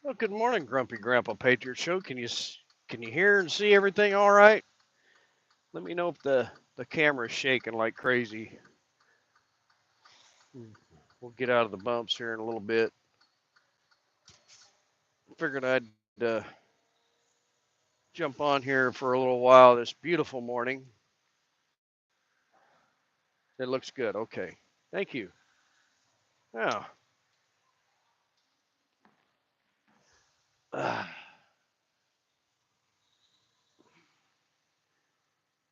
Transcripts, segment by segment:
Well, good morning, Grumpy Grandpa Patriot Show. Can you hear and see everything all right? Let me know if the camera's shaking like crazy. We'll get out of the bumps here in a little bit. Figured I'd jump on here for a little while this beautiful morning. It looks good. Okay, thank you. Now, uh,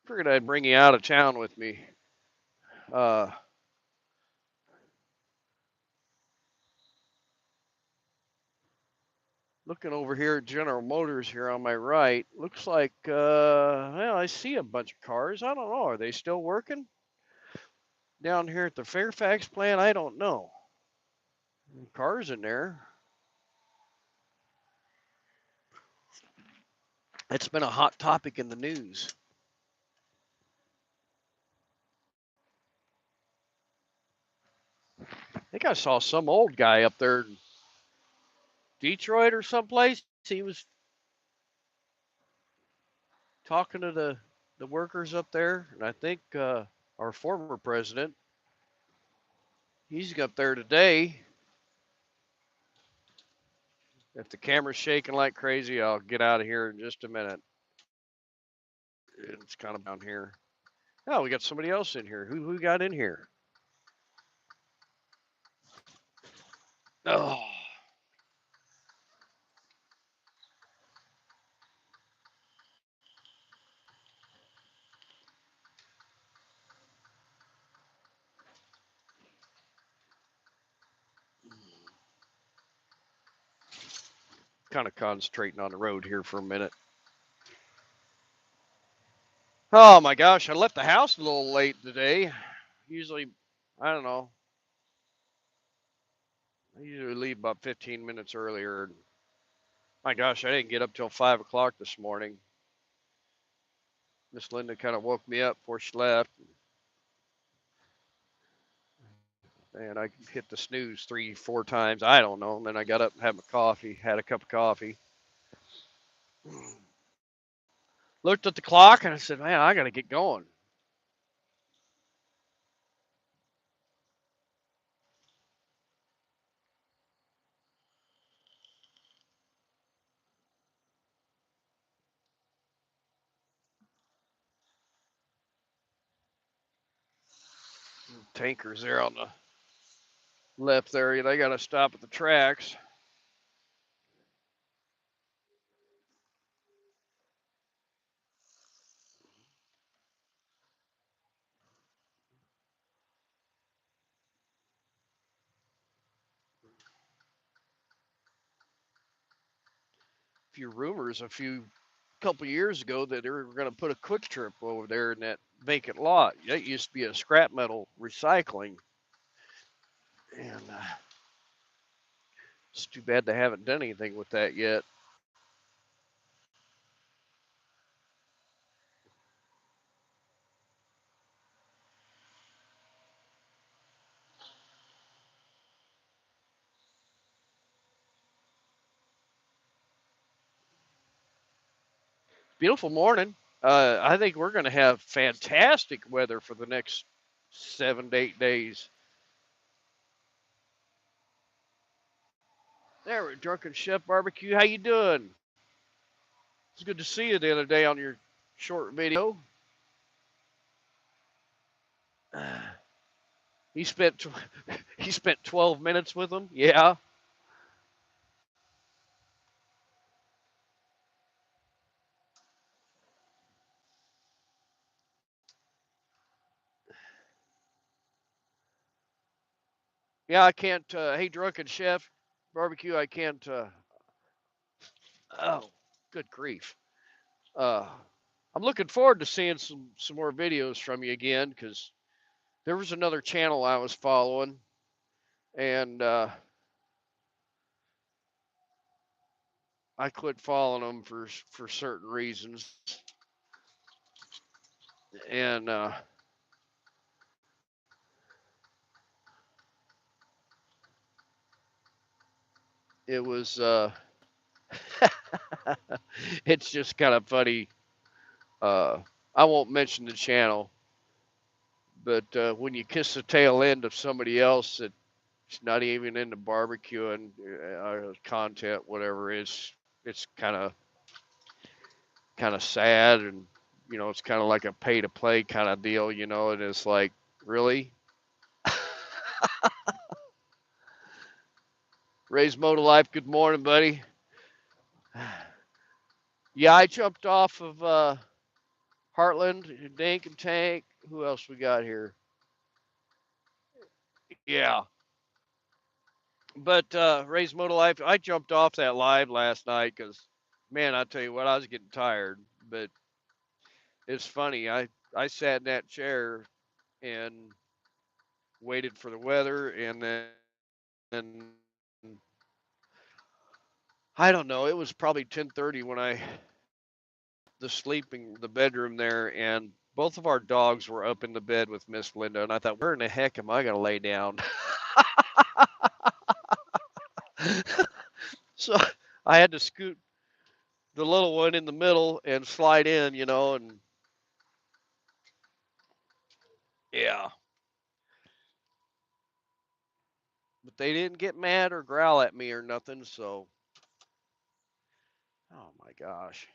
figured I'd bring you out of town with me. Uh, Looking over here at General Motors here on my right, looks like well, I see a bunch of cars. I don't know. Are they still working? Down here at the Fairfax plant, I don't know. Cars in there. It's been a hot topic in the news. I think I saw some old guy up there in Detroit or someplace. He was talking to the workers up there, and I think our former president, he's up there today. If the camera's shaking like crazy, I'll get out of here in just a minute. It's kind of down here. Oh, we got somebody else in here. Who got in here? Oh, kind of concentrating on the road here for a minute. Oh my gosh, I left the house a little late today. Usually, I don't know. I usually leave about 15 minutes earlier. My gosh, I didn't get up till 5 o'clock this morning. Miss Linda kind of woke me up before she left, and I hit the snooze 3, 4 times. I don't know. And then I got up and had my coffee, had a cup of coffee, looked at the clock, and I said, "Man, I got to get going." Tankers there on the left there. They got to stop at the tracks. Few rumors a few couple years ago that they were going to put a quick trip over there in that vacant lot. That used to be a scrap metal recycling, and it's too bad they haven't done anything with that yet. Beautiful morning. I think we're going to have fantastic weather for the next 7 to 8 days. There, we're Drunken Chef Barbecue. How you doing? It's good to see you the other day on your short video. He spent he spent 12 minutes with them. Yeah. Yeah, I can't. Hey, Drunken Chef Barbecue, I can't. Oh, good grief. Uh, I'm looking forward to seeing some more videos from you again because there was another channel I was following, and I quit following them for certain reasons, and it was It's just kind of funny. Uh, I won't mention the channel, but when you kiss the tail end of somebody else that's not even into barbecuing content, whatever, it's kind of sad, and it's kind of like a pay to play kind of deal, and it's like, really. Ray's Motor Life, good morning, buddy. Yeah, I jumped off of Heartland, Dank and Tank. Who else we got here? Yeah, but Ray's Motor Life, I jumped off that live last night because, man, I tell you what, I was getting tired. But it's funny, I sat in that chair and waited for the weather, and then I don't know, it was probably 10:30 when I the bedroom there, and both of our dogs were up in the bed with Miss Linda, and I thought, where in the heck am I going to lay down? So I had to scoot the little one in the middle and slide in, and yeah. But they didn't get mad or growl at me or nothing, so oh my gosh.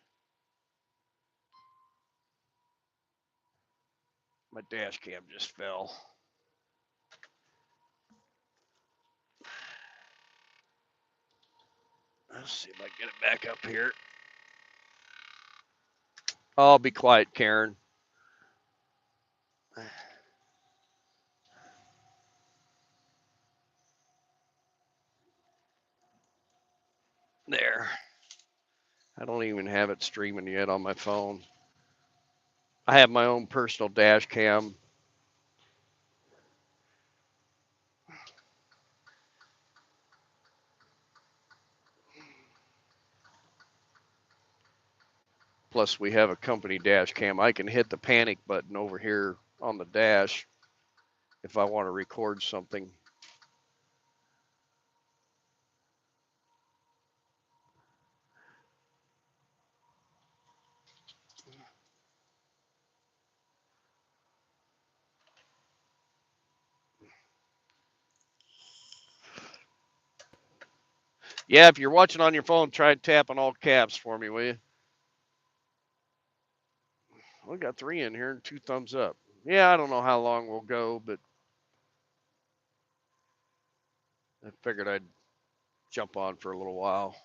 My dash cam just fell. Let's see if I can get it back up here. I'll be quiet, Karen. There. I don't even have it streaming yet on my phone. I have my own personal dash cam. Plus, we have a company dash cam. I can hit the panic button over here on the dash if I want to record something. Yeah, if you're watching on your phone, try and tap on all caps for me, will you? We got 3 in here and 2 thumbs up. Yeah, I don't know how long we'll go, but I figured I'd jump on for a little while.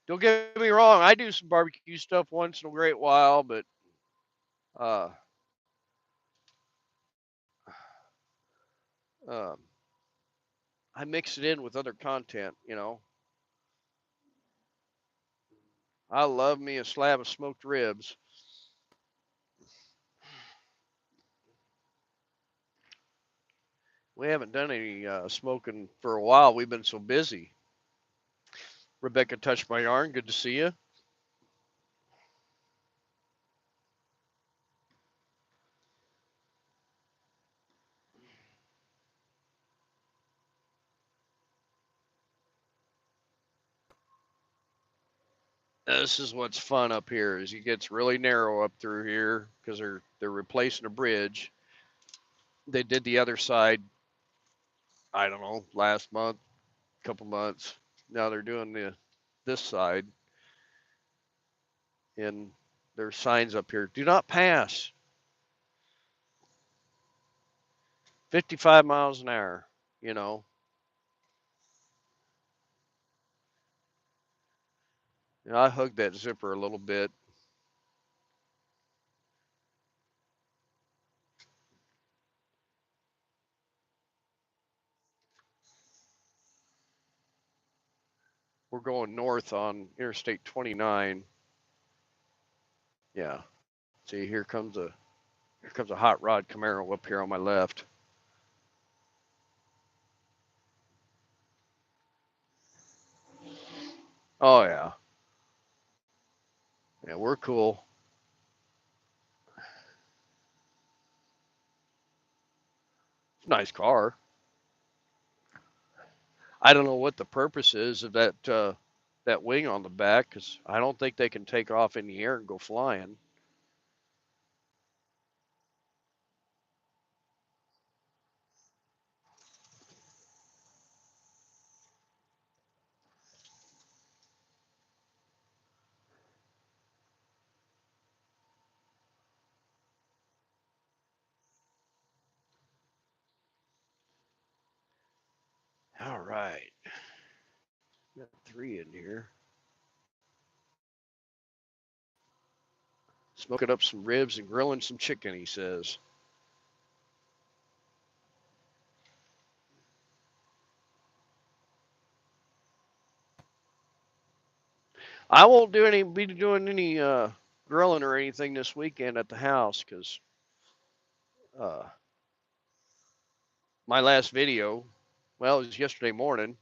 Don't get me wrong, I do some barbecue stuff once in a great while, but uh, um, I mix it in with other content. I love me a slab of smoked ribs. We haven't done any smoking for a while. We've been so busy. Rebecca touched my yarn. Good to see you. This is what's fun up here. Is it gets really narrow up through here because they're replacing a bridge. They did the other side. I don't know, last month, couple months. Now they're doing this side, and there's signs up here. Do not pass. 55 miles an hour. You know. And I hugged that zipper a little bit. We're going north on Interstate 29. Yeah. See, here comes a hot rod Camaro up here on my left. Oh yeah. Yeah, we're cool. It's a nice car. I don't know what the purpose is of that wing on the back because I don't think they can take off in the air and go flying. All right, got three in here. Smoking up some ribs and grilling some chicken, he says. I won't be doing any grilling or anything this weekend at the house because uh, my last video, well, it was yesterday morning.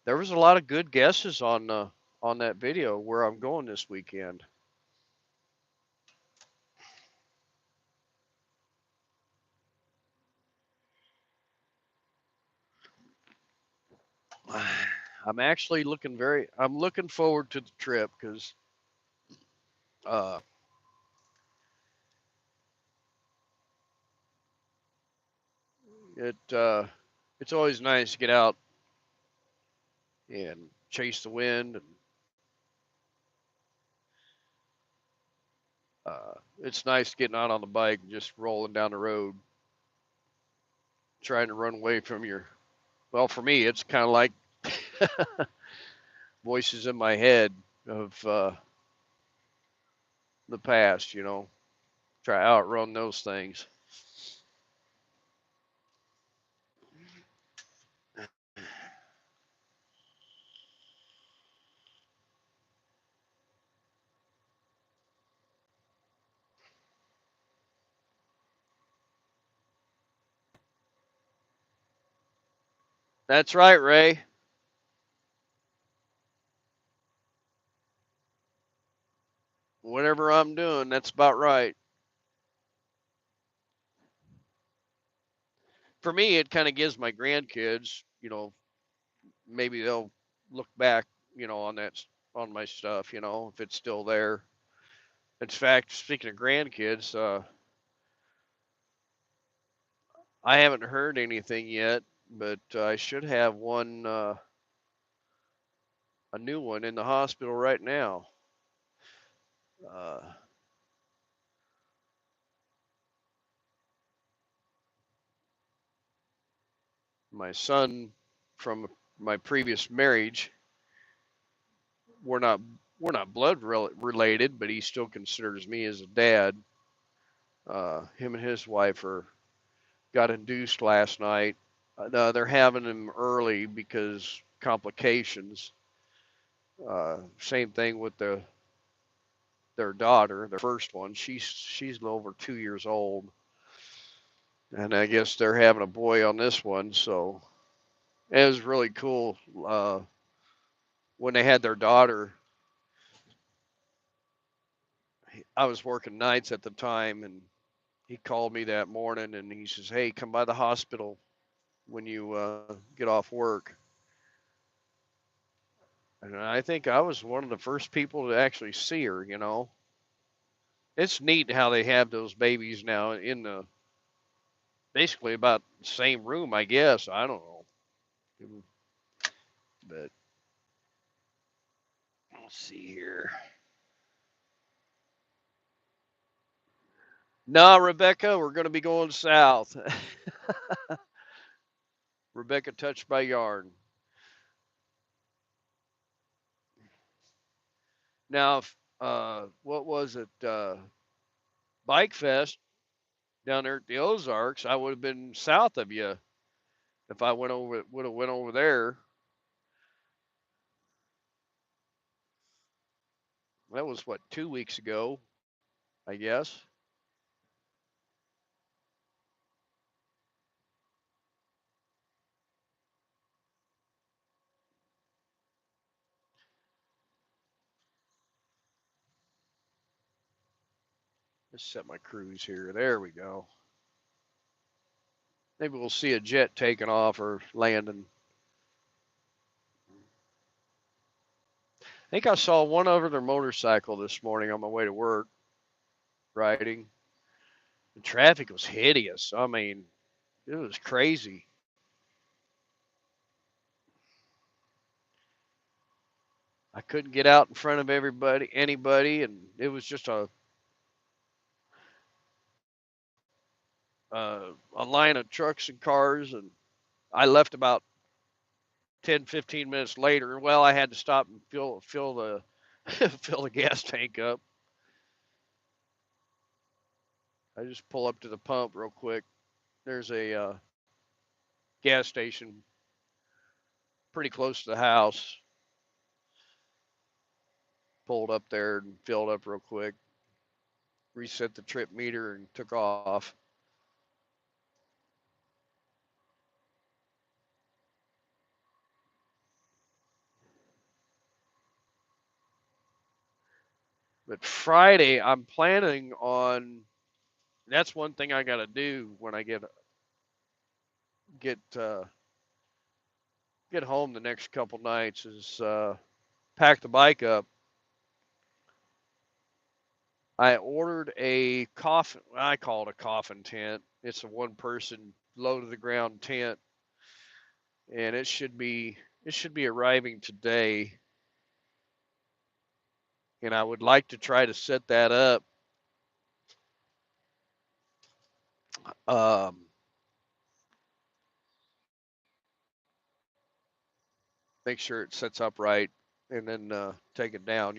There was a lot of good guesses on that video where I'm going this weekend. I'm looking forward to the trip because uh, it's always nice to get out and chase the wind, and it's nice getting out on the bike and just rolling down the road, trying to run away from your. Well, for me, it's kind of like voices in my head of the past. Try to outrun those things. That's right, Ray. Whatever I'm doing, that's about right. For me, it kind of gives my grandkids, maybe they'll look back, on my stuff, if it's still there. In fact, speaking of grandkids, I haven't heard anything yet, but I should have a new one in the hospital right now. Uh, my son from my previous marriage, we're not we're not related, but he still considers me as a dad. Him and his wife are got induced last night. They're having him early because complications. Same thing with their daughter, their first one. She's over 2 years old, and I guess they're having a boy on this one. So it was really cool. When they had their daughter, I was working nights at the time, and he called me that morning, and he says, "Hey, come by the hospital when you get off work." And I think I was one of the first people to actually see her. It's neat how they have those babies now in the basically about the same room, I guess. I don't know. But let's see here. No, Rebecca, we're going to be going south. Rebecca touched my yarn. Now, what was it? Bike Fest down there at the Ozarks. I would have been south of you if I would have went over there. That was what 2 weeks ago, I guess. Let's set my cruise here. There we go. Maybe we'll see a jet taking off or landing. I think I saw one other motorcycle this morning on my way to work riding. The traffic was hideous. I mean, it was crazy. I couldn't get out in front of anybody, and it was just a line of trucks and cars. And I left about 10, 15 minutes later. Well, I had to stop and fill the fill the gas tank up. I just pull up to the pump real quick. There's a gas station pretty close to the house. Pulled up there and filled up real quick. Reset the trip meter and took off. But Friday, I'm planning on. That's one thing I got to do when I get get home the next couple nights is pack the bike up. I ordered a coffin. I call it a coffin tent. It's a one-person, low to the ground tent, and it should be arriving today. And I would like to try to set that up. Um, make sure it sets up right, and then take it down.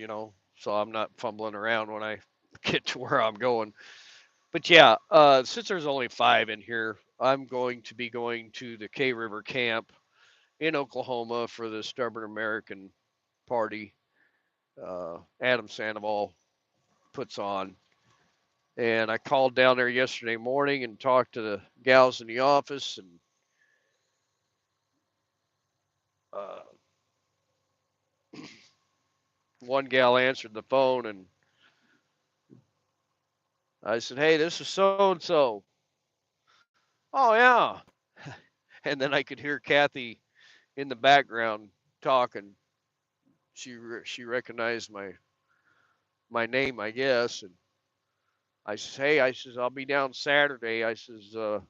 So I'm not fumbling around when I get to where I'm going. But yeah, since there's only five in here, I'm going to be going to the K River Camp in Oklahoma for the Stubborn American Party. Adam Sandoval puts on. And I called down there yesterday morning and talked to the gals in the office, and uh, one gal answered the phone, and I said, "Hey, this is so and so." Oh yeah, and then I could hear Kathy in the background talking. She recognized my name, I guess, and I says, "Hey," I says, "I'll be down Saturday." I says, "Do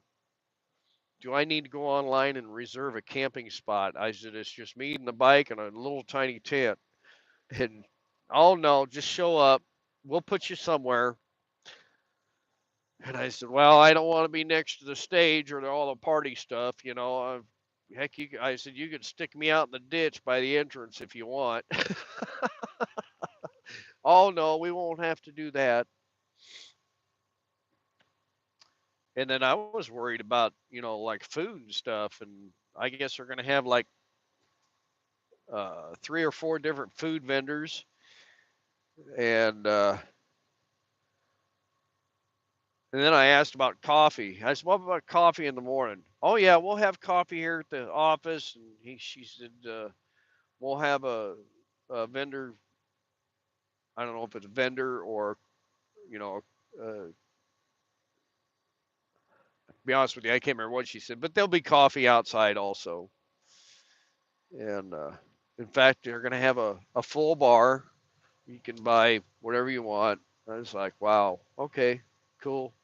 I need to go online and reserve a camping spot?" I said, "It's just me and the bike and a little tiny tent." And oh no, just show up. We'll put you somewhere. And I said, "Well, I don't want to be next to the stage or all the party stuff, you know. Heck, I said you could stick me out in the ditch by the entrance if you want." Oh no, we won't have to do that. And then I was worried about, like food and stuff. And I guess they're going to have like three or four different food vendors. And then I asked about coffee. I said, "What about coffee in the morning?" "Oh yeah, we'll have coffee here at the office." And she said, "We'll have a vendor. I don't know if it's a vendor or, you know, to be honest with you, I can't remember what she said, but there'll be coffee outside also." And in fact, they're going to have a full bar. You can buy whatever you want. I was like, wow, okay, cool.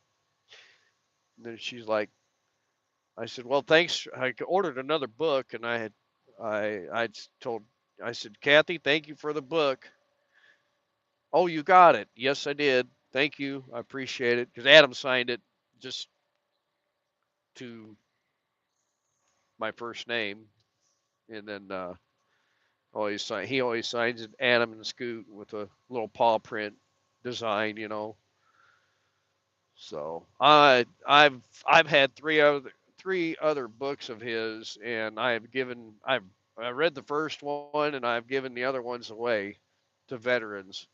And then she's like, I said, "Well, thanks." I ordered another book, and I told, I said, "Kathy, thank you for the book." "Oh, you got it." "Yes, I did. Thank you. I appreciate it." Because Adam signed it just to my first name, and then he always signs it Adam and Scoot with a little paw print design. So I've had three other books of his, and I read the first one, and I've given the other ones away to veterans.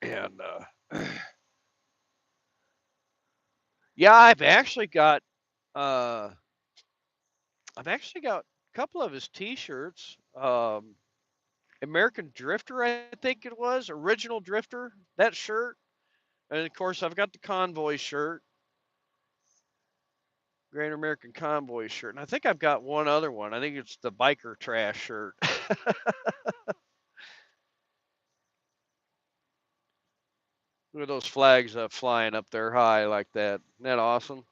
And yeah, uh, I've actually got a couple of his T-shirts. American Drifter, I think it was original Drifter, that shirt, and of course I've got the Convoy shirt, Great American Convoy shirt, and I think I've got one other one. I think it's the Biker Trash shirt. Look at those flags flying up there high like that. Isn't that awesome?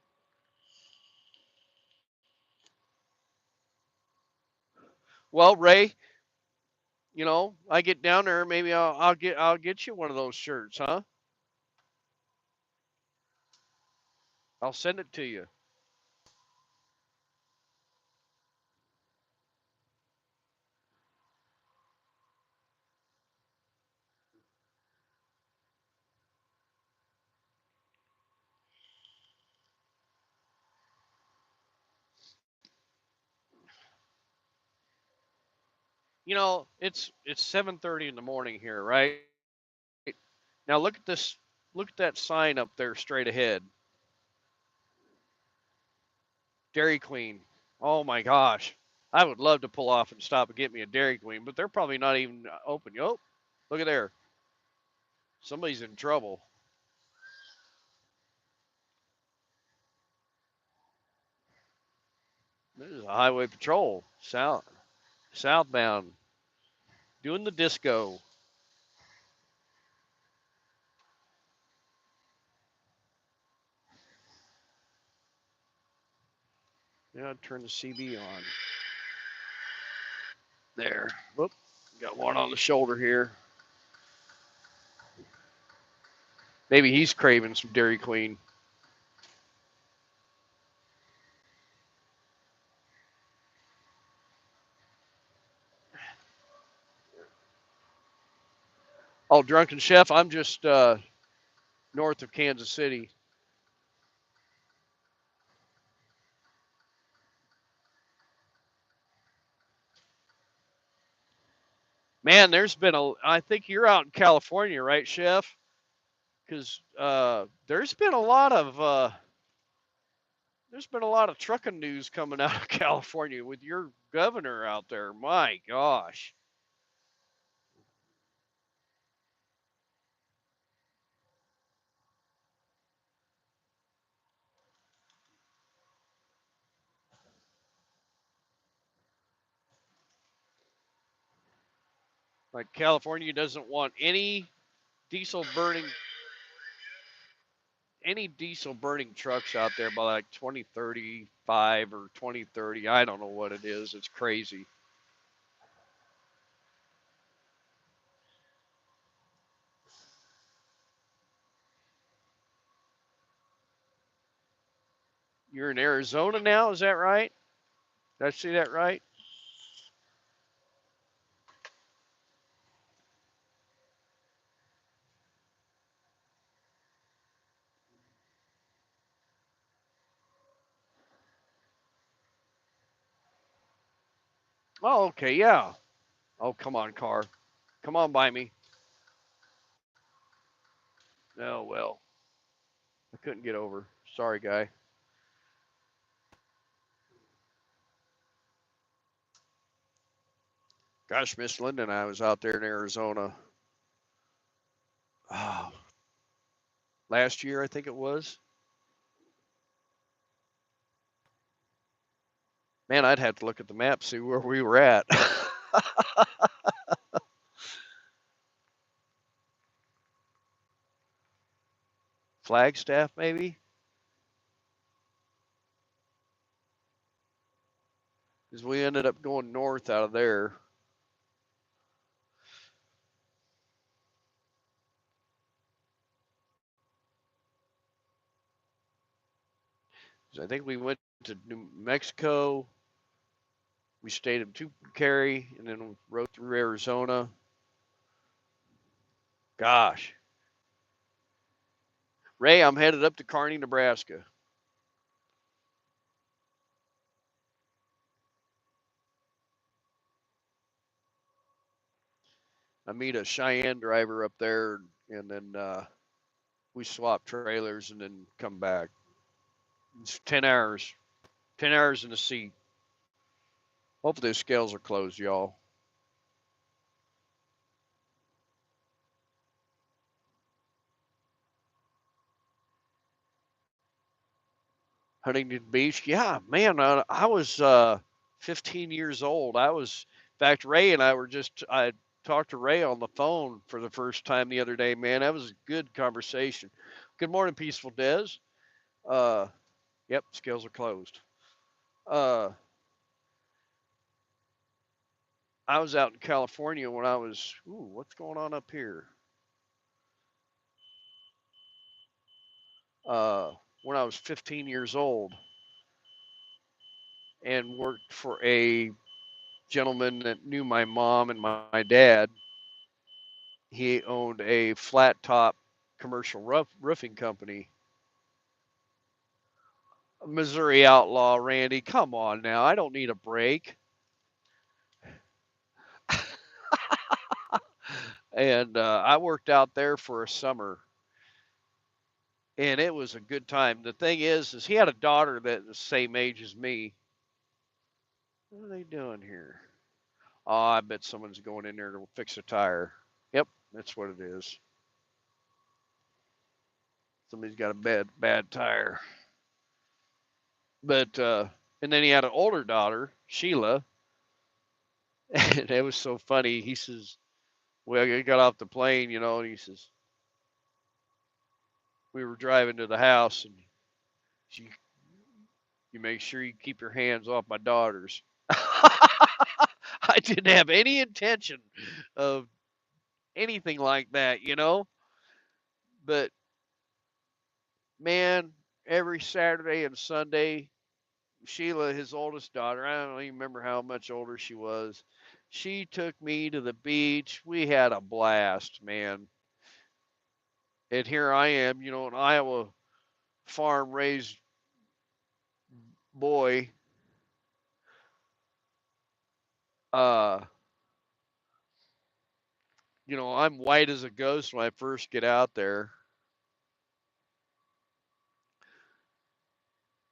Well, Ray, I get down there, maybe I'll get you one of those shirts, huh? I'll send it to you. It's 7:30 in the morning here, right? Now look at this. Look at that sign up there straight ahead. Dairy Queen. Oh my gosh. I would love to pull off and stop and get me a Dairy Queen, but they're probably not even open. Oh, look at there. Somebody's in trouble. This is a highway patrol. Southbound. Doing the disco. Yeah, turn the CB on. There. Whoop. Got one on the shoulder here. Maybe he's craving some Dairy Queen. Oh, Drunken Chef, I'm just north of Kansas City. Man, I think you're out in California, right, Chef? Because there's been a lot of trucking news coming out of California with your governor out there. My gosh. Like California doesn't want diesel burning any diesel burning trucks out there by like 2035 or 2030. I don't know what it is. It's crazy. You're in Arizona now, is that right? Did I see that right? Oh, okay, yeah. Oh, come on, car. Come on by me. Oh, well. I couldn't get over. Sorry, guy. Gosh, Miss Linda and I was out there in Arizona. Oh, last year, I think it was. Man, I'd have to look at the map, see where we were at. Flagstaff, maybe? Because we ended up going north out of there. 'Cause I think we went to New Mexico. We stayed in Tucumcari and then rode through Arizona. Gosh. Ray, I'm headed up to Kearney, Nebraska. I meet a Cheyenne driver up there, and then we swap trailers and then come back. It's 10 hours. 10 hours in the seat. Hopefully the scales are closed, y'all. Huntington Beach. Yeah, man, I was 15 years old. In fact, Ray and I were just, talked to Ray on the phone for the first time the other day, man. That was a good conversation. Good morning, Peaceful Des. Uh, yep, scales are closed. Uh, I was out in California when I was, ooh, what's going on up here? Uh, when I was 15 years old and worked for a gentleman that knew my mom and my dad. He owned a flat top commercial roofing company. Missouri outlaw, Randy. Come on now. I don't need a break. And I worked out there for a summer, and it was a good time. The thing is he had a daughter that's the same age as me. What are they doing here? Oh, I bet someone's going in there to fix a tire. Yep, that's what it is. Somebody's got a bad tire. But and then he had an older daughter, Sheila, and it was so funny. He says, "Well, he got off the plane, and he says we were driving to the house, and she, you make sure you keep your hands off my daughters." I didn't have any intention of anything like that. But man, every Saturday and Sunday, Sheila, his oldest daughter, I don't even remember how much older she was. She took me to the beach. We had a blast, man. And here I am, an Iowa farm raised boy. Uh, I'm white as a ghost when I first get out there.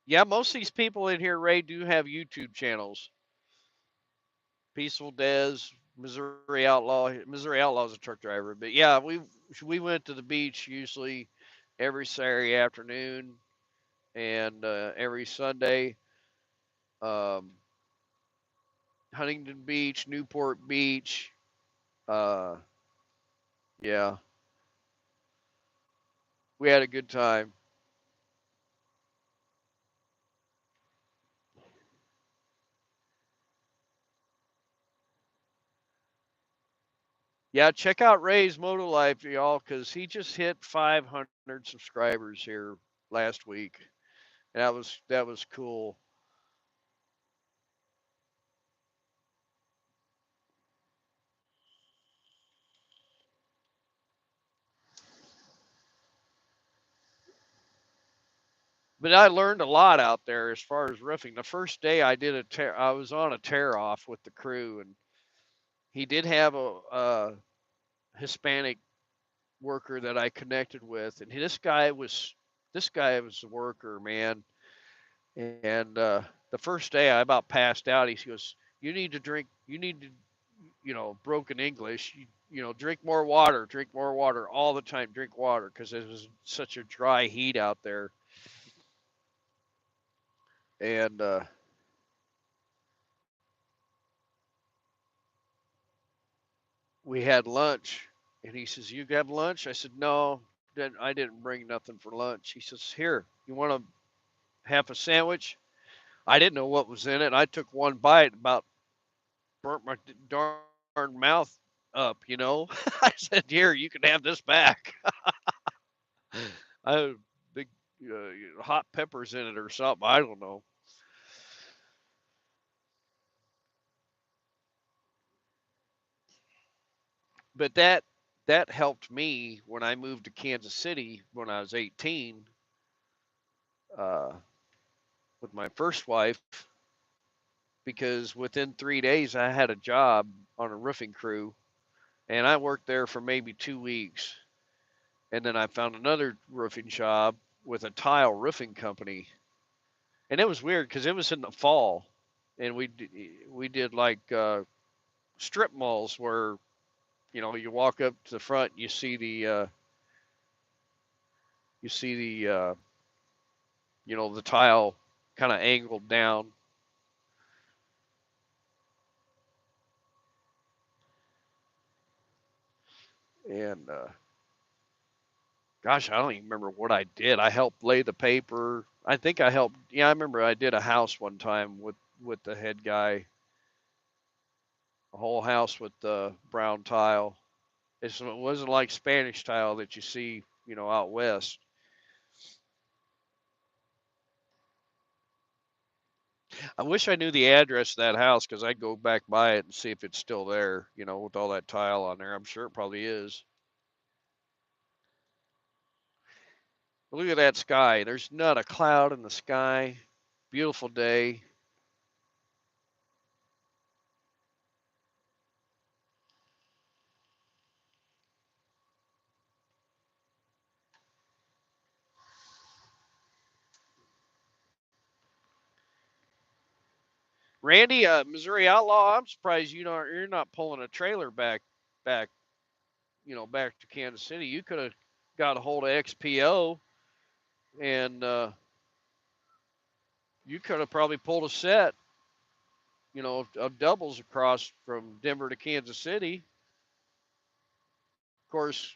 Yeah, most of these people in here, Ray, do have YouTube channels. Peaceful Des, Missouri Outlaw. Missouri Outlaw is a truck driver, but yeah, we went to the beach usually every Saturday afternoon and every Sunday. Um, Huntington Beach, Newport Beach. Uh, yeah, we had a good time. Yeah, check out Ray's Moto Life, y'all, because he just hit 500 subscribers here last week. That was cool. But I learned a lot out there as far as roofing. The first day I did I was on a tear off with the crew, and he did have a Hispanic worker that I connected with, and this guy was a worker, man. And the first day I about passed out. He goes, "You need to drink. You need to, broken English. Drink more water all the time. Drink water because it was such a dry heat out there." And we had lunch, and he says, "You have lunch?" I said, "No, I didn't bring nothing for lunch." He says, "Here, you want a half a sandwich?" I didn't know what was in it. I took one bite, about burnt my darn mouth up. I said, "Here, you can have this back." I had big hot peppers in it or something. I don't know. But that helped me when I moved to Kansas City when I was 18 uh, with my first wife, because within 3 days I had a job on a roofing crew, and I worked there for maybe 2 weeks, and then I found another roofing job with a tile roofing company, and it was weird because it was in the fall, and we did like strip malls where you walk up to the front, you see the tile kind of angled down. And gosh, I don't even remember what I did. I helped lay the paper. I think I helped. Yeah, I remember I did a house one time with the head guy, a whole house with the brown tile. It wasn't like Spanish tile that you see, out west. I wish I knew the address of that house because I'd go back by it and see if it's still there, with all that tile on there. I'm sure it probably is. Look at that sky. There's not a cloud in the sky. Beautiful day. Randy, Missouri Outlaw, I'm surprised you're not pulling a trailer back, back to Kansas City. You could have got a hold of XPO and you could have probably pulled a set, of doubles across from Denver to Kansas City. Of course,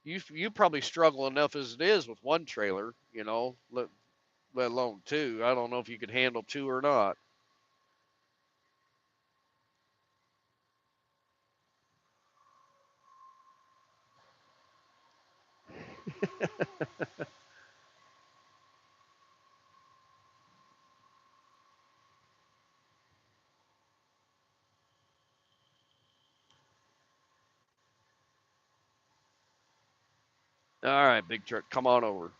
you probably struggle enough as it is with one trailer, let alone two. I don't know if you could handle two or not. All right, big truck, come on over.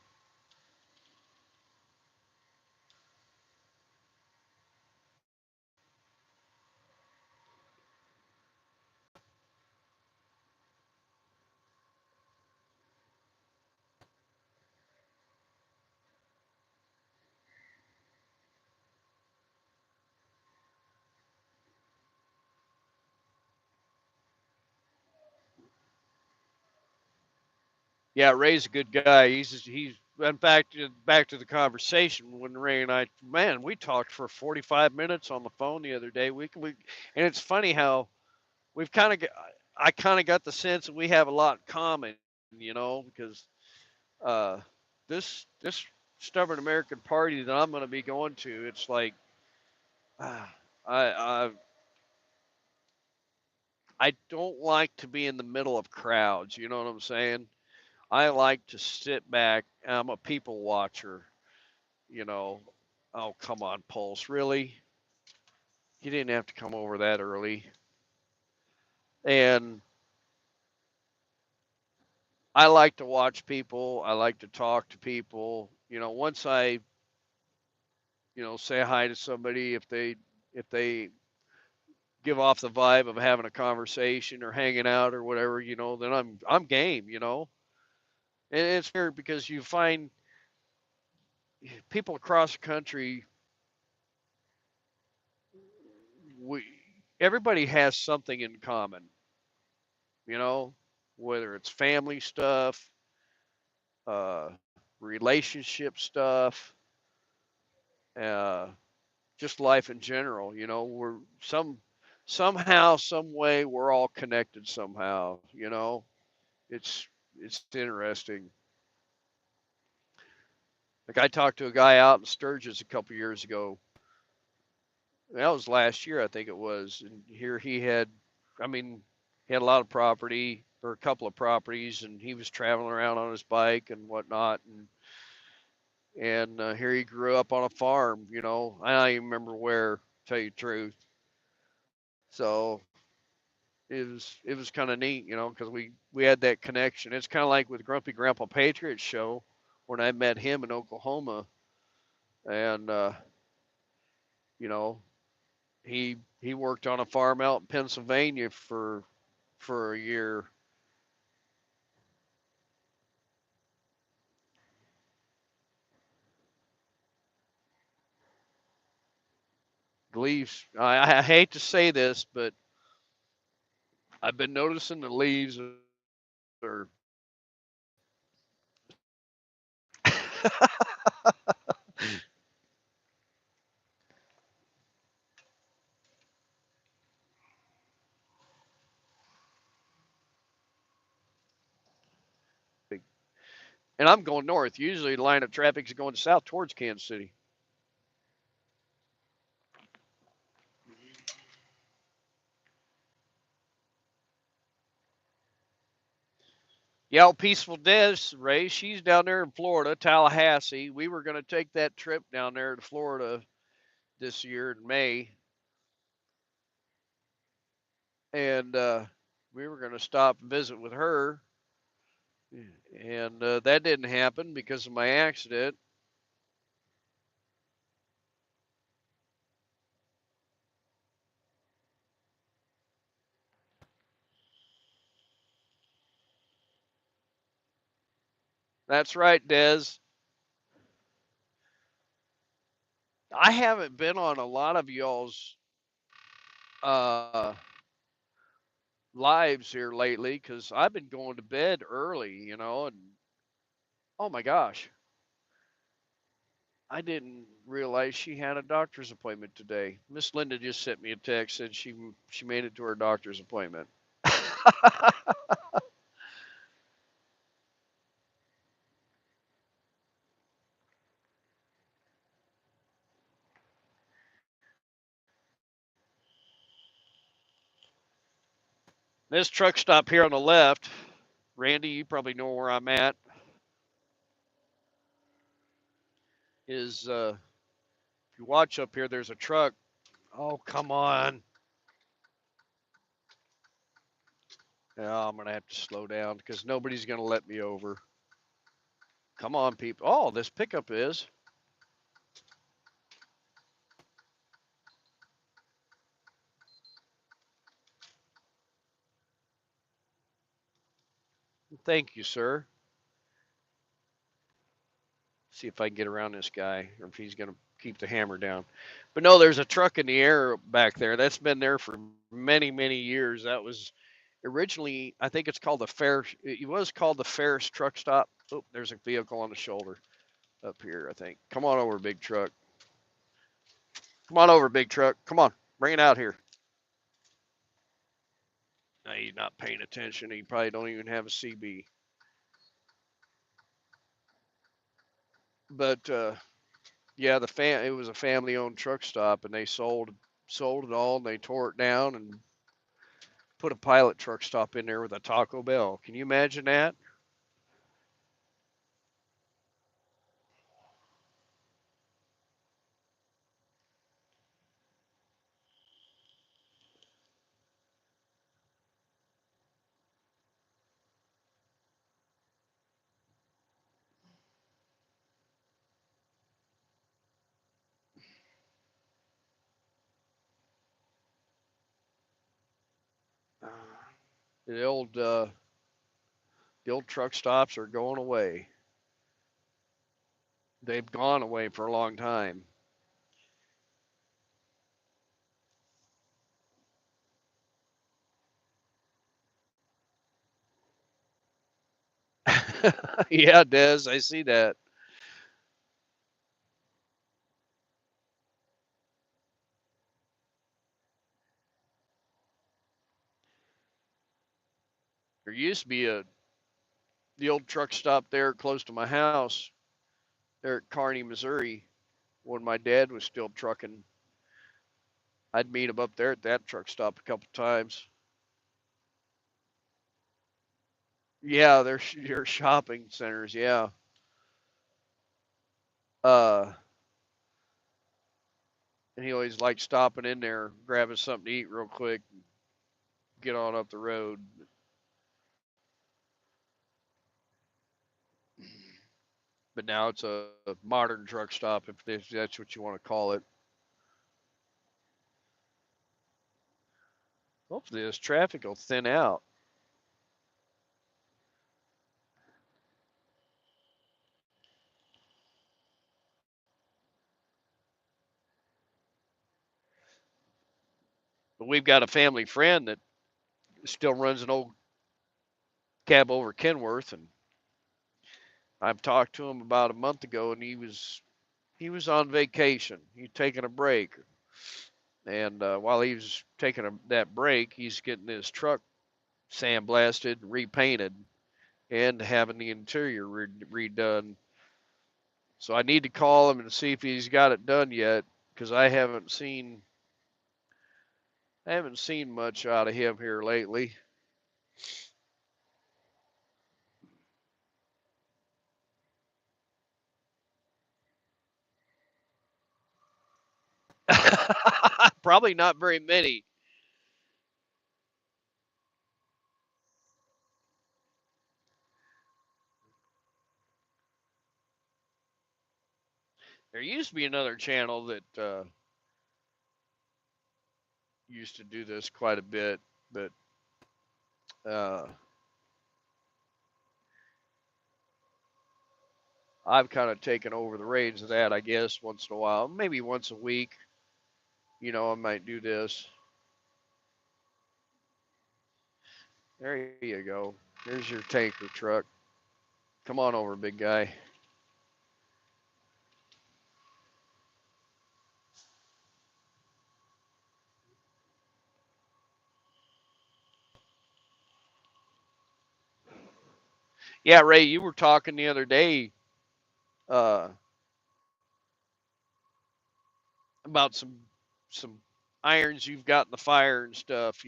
Yeah, Ray's a good guy. He's in fact back to the conversation when Ray and I, man, we talked for 45 minutes on the phone the other day. And it's funny how we've kind of I kind of got the sense that we have a lot in common, because uh, this stubborn American party that I'm going to be going to, it's like ah, I I don't like to be in the middle of crowds. You know what I'm saying? I like to sit back. I'm a people watcher. you know, oh, come on, Pulse, really? You didn't have to come over that early. And I like to watch people. I like to talk to people. Once I, say hi to somebody, if they give off the vibe of having a conversation or hanging out or whatever, then I'm game. And it's weird because you find people across the country, we everybody has something in common, you know, whether it's family stuff, uh, relationship stuff, uh, just life in general. We're somehow, some way, we're all connected somehow. It's it's interesting. Like I talked to a guy out in Sturgis a couple years ago. That was last year, I think it was. And here I mean, he had a lot of property or a couple of properties, and he was traveling around on his bike and whatnot. And here he grew up on a farm. I don't even remember where. Tell you the truth. So it was kind of neat, because we had that connection. It's kind of like with Grumpy Grandpa Patriot show when I met him in Oklahoma, and you know he worked on a farm out in Pennsylvania for a year. The leaves. I hate to say this, but I've been noticing the leaves are. And I'm going north. Usually the line of traffic is going south towards Kansas City. Yeah, Peaceful Des, Ray, she's down there in Florida, Tallahassee. We were going to take that trip down there to Florida this year in May, and we were going to stop and visit with her, and that didn't happen because of my accident. That's right, Des. I haven't been on a lot of y'all's uh, lives here lately because I've been going to bed early, and oh my gosh, I didn't realize she had a doctor's appointment today. Miss Linda just sent me a text, said she made it to her doctor's appointment. This truck stop here on the left, Randy, you probably know where I'm at, is if you watch up here, there's a truck. Oh, come on. Yeah, I'm going to have to slow down because nobody's going to let me over. Come on, people. Oh, this pickup is. Thank you, sir. See if I can get around this guy or if he's going to keep the hammer down. But no, there's a truck in the air back there. That's been there for many, many years. That was originally, I think it's called the Fair. It was called the Ferris truck stop. Oh, there's a vehicle on the shoulder up here, I think. Come on over, big truck. Come on over, big truck. Come on, bring it out here. No, he's not paying attention. He probably don't even have a CB. But yeah, it was a family-owned truck stop, and they sold it all, and they tore it down and put a pilot truck stop in there with a Taco Bell. Can you imagine that? The old uh, the old truck stops are going away. They've gone away for a long time. Yeah, Des, I see that. There used to be the old truck stop there close to my house, there at Kearney, Missouri, when my dad was still trucking. I'd meet him up there at that truck stop a couple times. Yeah, they're shopping centers. Yeah. Uh, and he always liked stopping in there, grabbing something to eat real quick, get on up the road. But now it's a modern truck stop, if that's what you want to call it. Hopefully, this traffic will thin out. But we've got a family friend that still runs an old cab over Kenworth, and I've talked to him about a month ago, and he was on vacation. He's taking a break, and while he was taking that break, he's getting his truck sandblasted, repainted, and having the interior redone. So I need to call him and see if he's got it done yet, because I haven't seen much out of him here lately. Probably not very many. There used to be another channel that used to do this quite a bit, but uh, I've kind of taken over the reins of that, I guess, once in a while, maybe once a week. I might do this. There you go. There's your tanker truck. Come on over, big guy. Yeah, Ray, you were talking the other day uh, about some irons you've got in the fire and stuff.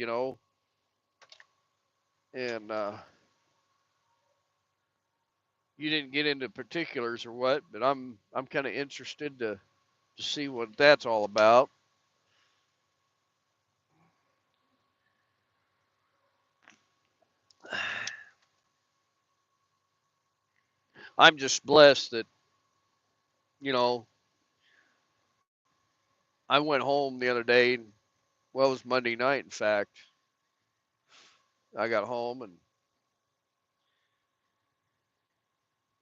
And you didn't get into particulars or what, but I'm kind of interested to see what that's all about. I'm just blessed that you know I went home the other day, and well, it was Monday night. In fact, I got home and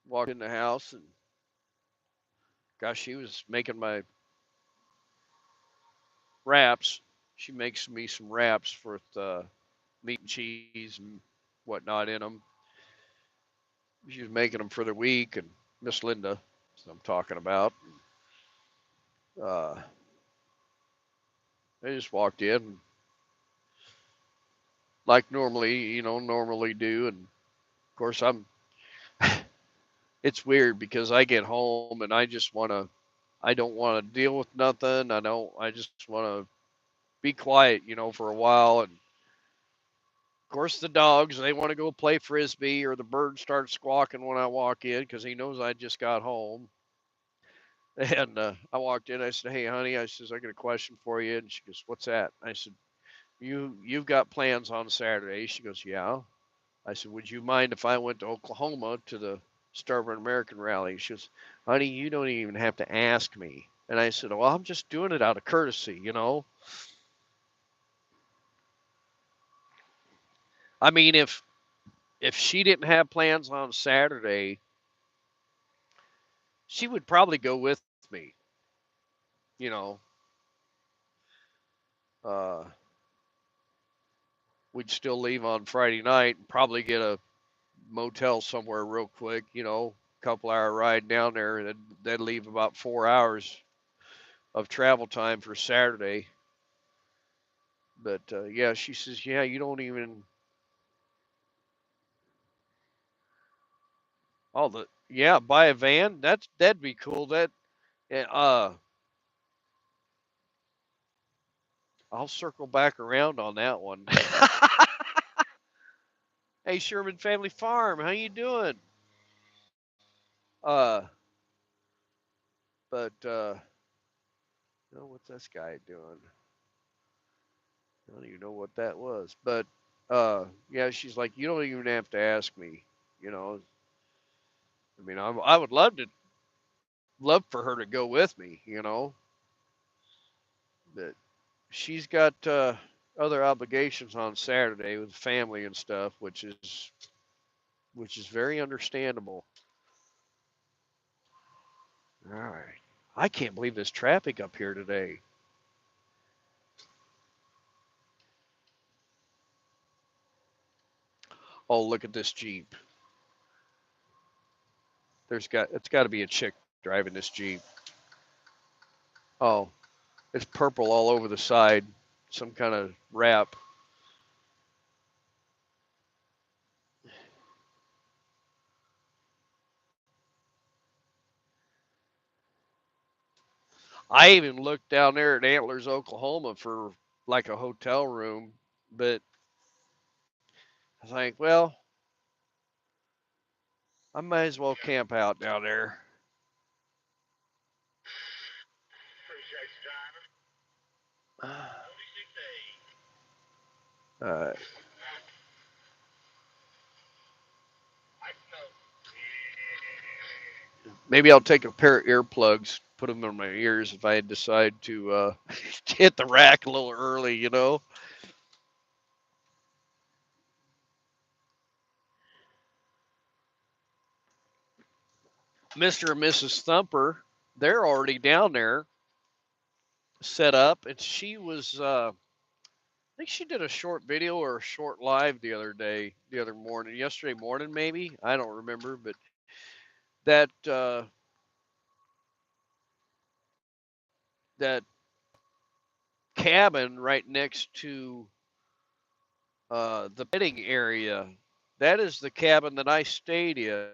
walked in the house, and gosh, she was making my wraps. She makes me some wraps for meat and cheese and whatnot in them. She was making them for the week, and Miss Linda, I'm talking about. Uh, I just walked in like normally do, and of course I'm. It's weird because I get home and I just want to. I don't want to deal with nothing. I don't. I just want to be quiet, for a while. And of course, the dogs, they want to go play frisbee, or the bird starts squawking when I walk in because he knows I just got home. And I walked in. I said, "Hey, honey," I says, "I got a question for you." And she goes, "What's that?" I said, "You've got plans on Saturday?" She goes, "Yeah." I said, "Would you mind if I went to Oklahoma to the Starving American rally?" She goes, "Honey, you don't even have to ask me." And I said, "Well, I'm just doing it out of courtesy. I mean, if she didn't have plans on Saturday, she would probably go with me. You know, uh, we'd still leave on Friday night and probably get a motel somewhere real quick. Couple-hour ride down there, and then leave about 4 hours of travel time for Saturday. But yeah, she says, yeah, you don't even. Oh, yeah, buy a van. That'd be cool. Eh, uh, I'll circle back around on that one. Hey, Sherman Family Farm, how you doing? Uh, but oh, what's this guy doing? I don't even know what that was. But yeah, she's like, you don't even have to ask me. You know, I mean, I would love for her to go with me. But she's got other obligations on Saturday with family and stuff, which is very understandable. All right, I can't believe this traffic up here today. Oh, look at this Jeep. It's got to be a chick driving this Jeep. Oh, it's purple all over the side, some kind of wrap. I even looked down there at Antlers, Oklahoma for like a hotel room, but I was like, well, I might as well camp out down there. Uh, Maybe I'll take a pair of earplugs, put them in my ears if I decide to hit the rack a little early, you know. Mr. and Mrs. Thumper, they're already down there set up, and she was, I think she did a short video or a short live the other morning, yesterday morning maybe. I don't remember, but that that cabin right next to the bedding area, that is the cabin that I stayed in.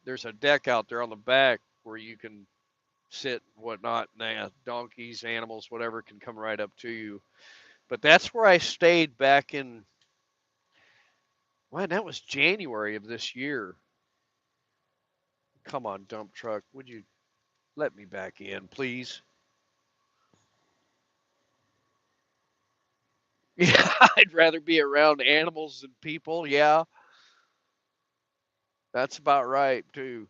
There's a deck out there on the back where you can sit and whatnot, and donkeys, animals, whatever can come right up to you. But that's where I stayed back in, man, that was January of this year. Come on, dump truck, would you let me back in, please? Yeah, I'd rather be around animals than people. Yeah, that's about right too.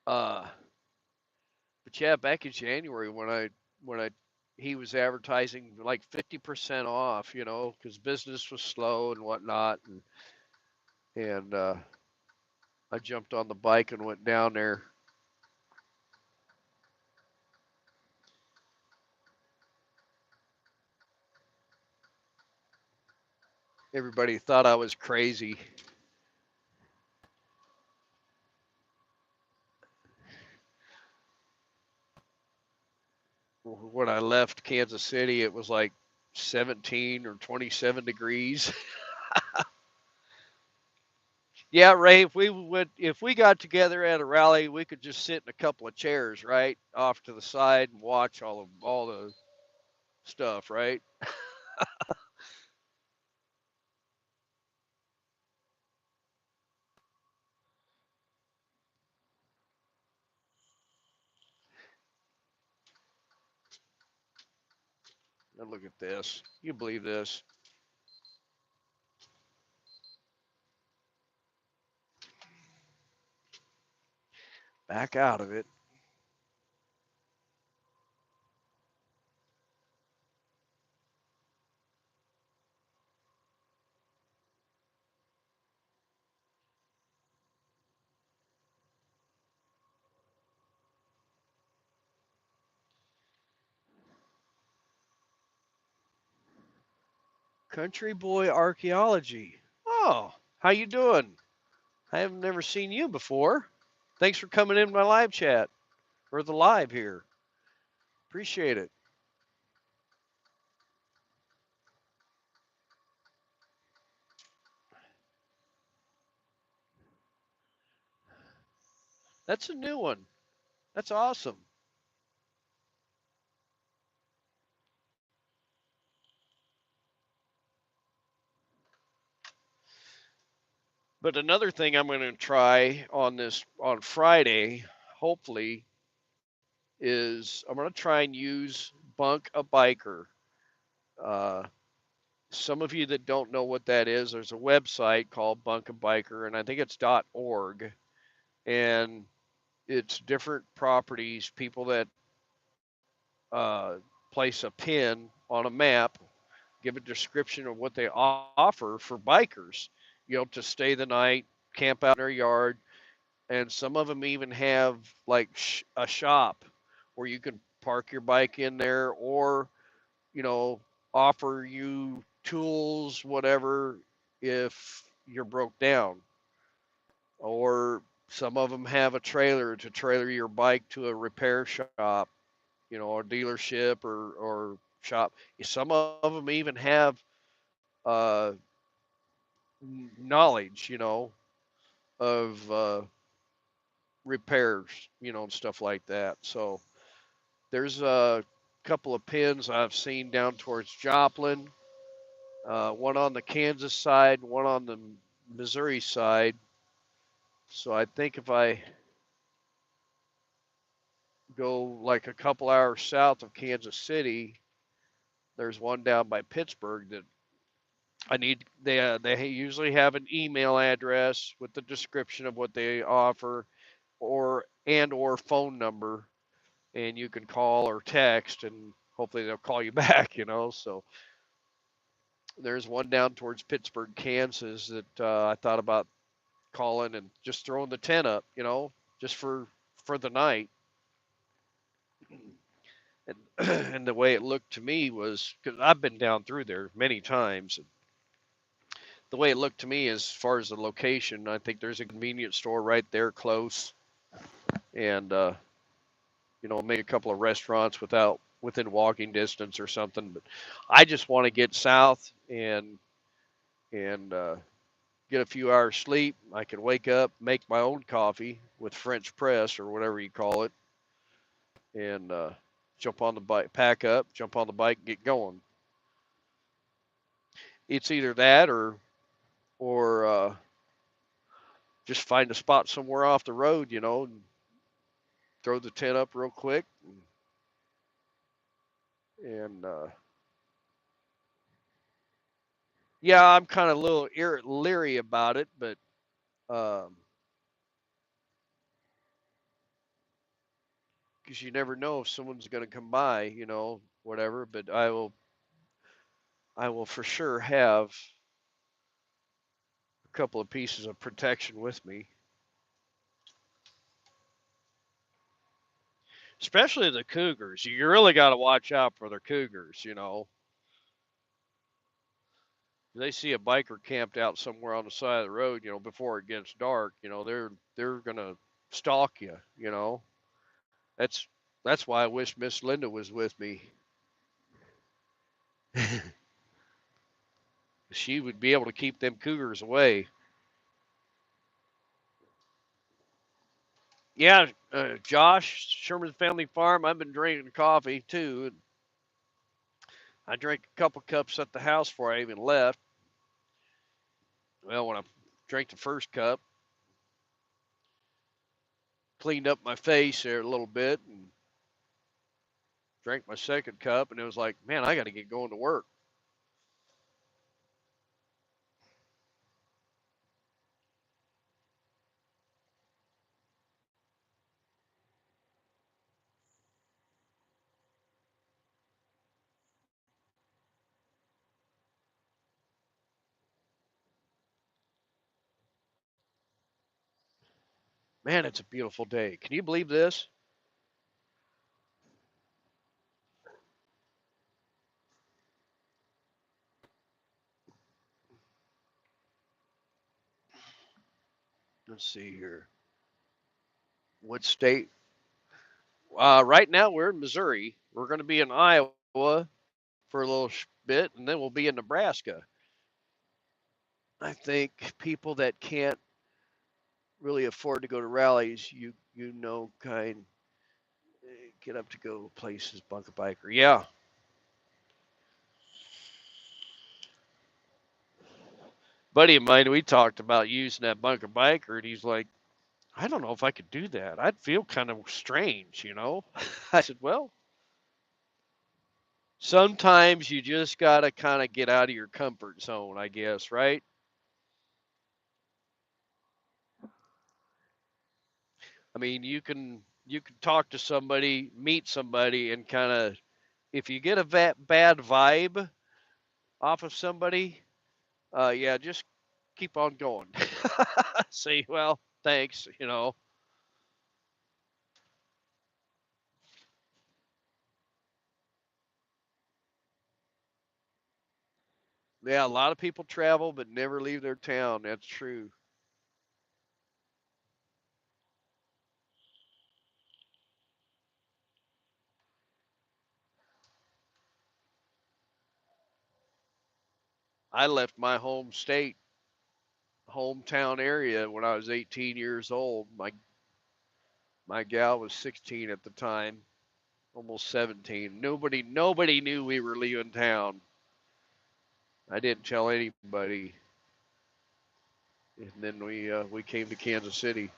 Uh, but yeah, back in January when I he was advertising like 50% off, you know, because business was slow and whatnot, and I jumped on the bike and went down there. Everybody thought I was crazy when I left Kansas City. It was like 17 or 27 degrees. Yeah, Ray, if we got together at a rally, we could just sit in a couple of chairs, right, off to the side and watch all the stuff, right? And look at this. You believe this? Back out of it. Country boy archaeology. Oh, how you doing? I have never seen you before. Thanks for coming in my live chat or the live here. Appreciate it. That's a new one. That's awesome. But another thing I'm going to try on this on Friday, hopefully, is I'm going to try and use Bunk a Biker. Uh, some of you that don't know what that is, there's a website called Bunk a Biker, and I think it's .org, and it's different properties, people that uh, place a pin on a map, give a description of what they offer for bikers, you know, to stay the night, camp out in their yard, and some of them even have like a shop where you can park your bike in there, or you know, offer you tools, whatever, if you're broke down. Or some of them have a trailer to trailer your bike to a repair shop, you know, or dealership or shop. Some of them even have uh, knowledge, you know, of repairs, and stuff like that. So there's a couple of pins I've seen down towards Joplin, one on the Kansas side, one on the Missouri side. So I think if I go like a couple hours south of Kansas City, there's one down by Pittsburgh that I need. They usually have an email address with the description of what they offer, or phone number, and you can call or text, and hopefully they'll call you back. So there's one down towards Pittsburgh, Kansas that I thought about calling and just throwing the tent up, just for the night. And and the way it looked to me was because I've been down through there many times. And the way it looked to me, as far as the location, I think there's a convenience store right there close, and maybe a couple of restaurants within walking distance or something. But I just want to get south and get a few hours sleep. I can wake up, make my own coffee with French press or whatever you call it, and jump on the bike, pack up, jump on the bike, and get going. It's either that or just find a spot somewhere off the road, and throw the tent up real quick, and yeah, I'm kind of a little leery about it, but because you never know if someone's going to come by, whatever. But I will for sure have a couple of pieces of protection with me, especially the cougars. You really got to watch out for the cougars. They see a biker camped out somewhere on the side of the road, before it gets dark, they're gonna stalk you. That's that's why I wish Miss Linda was with me. She would be able to keep them cougars away. Yeah, Josh, Sherman's Family Farm. I've been drinking coffee too. I drank a couple cups at the house before I even left. Well, when I drank the first cup, cleaned up my face there a little bit, and drank my second cup, and it was like, man, I got to get going to work. Man, it's a beautiful day. Can you believe this? Let's see here. What state? Right now we're in Missouri. We're going to be in Iowa for a little bit, and then we'll be in Nebraska. I think people that can't really afford to go to rallies, kind get up to go places. Bunker biker, yeah. Buddy of mine, we talked about using that bunker biker, and he's like, I don't know if I could do that. I'd feel kind of strange. I said, well, sometimes you just gotta kind of get out of your comfort zone, I guess, right? I mean, you can talk to somebody, meet somebody, and kind of if you get a bad vibe off of somebody, yeah, just keep on going. Say, well, thanks. Yeah, a lot of people travel but never leave their town. That's true. I left my home state, hometown area when I was 18 years old. My gal was 16 at the time, almost 17. Nobody knew we were leaving town. I didn't tell anybody. And then we came to Kansas City.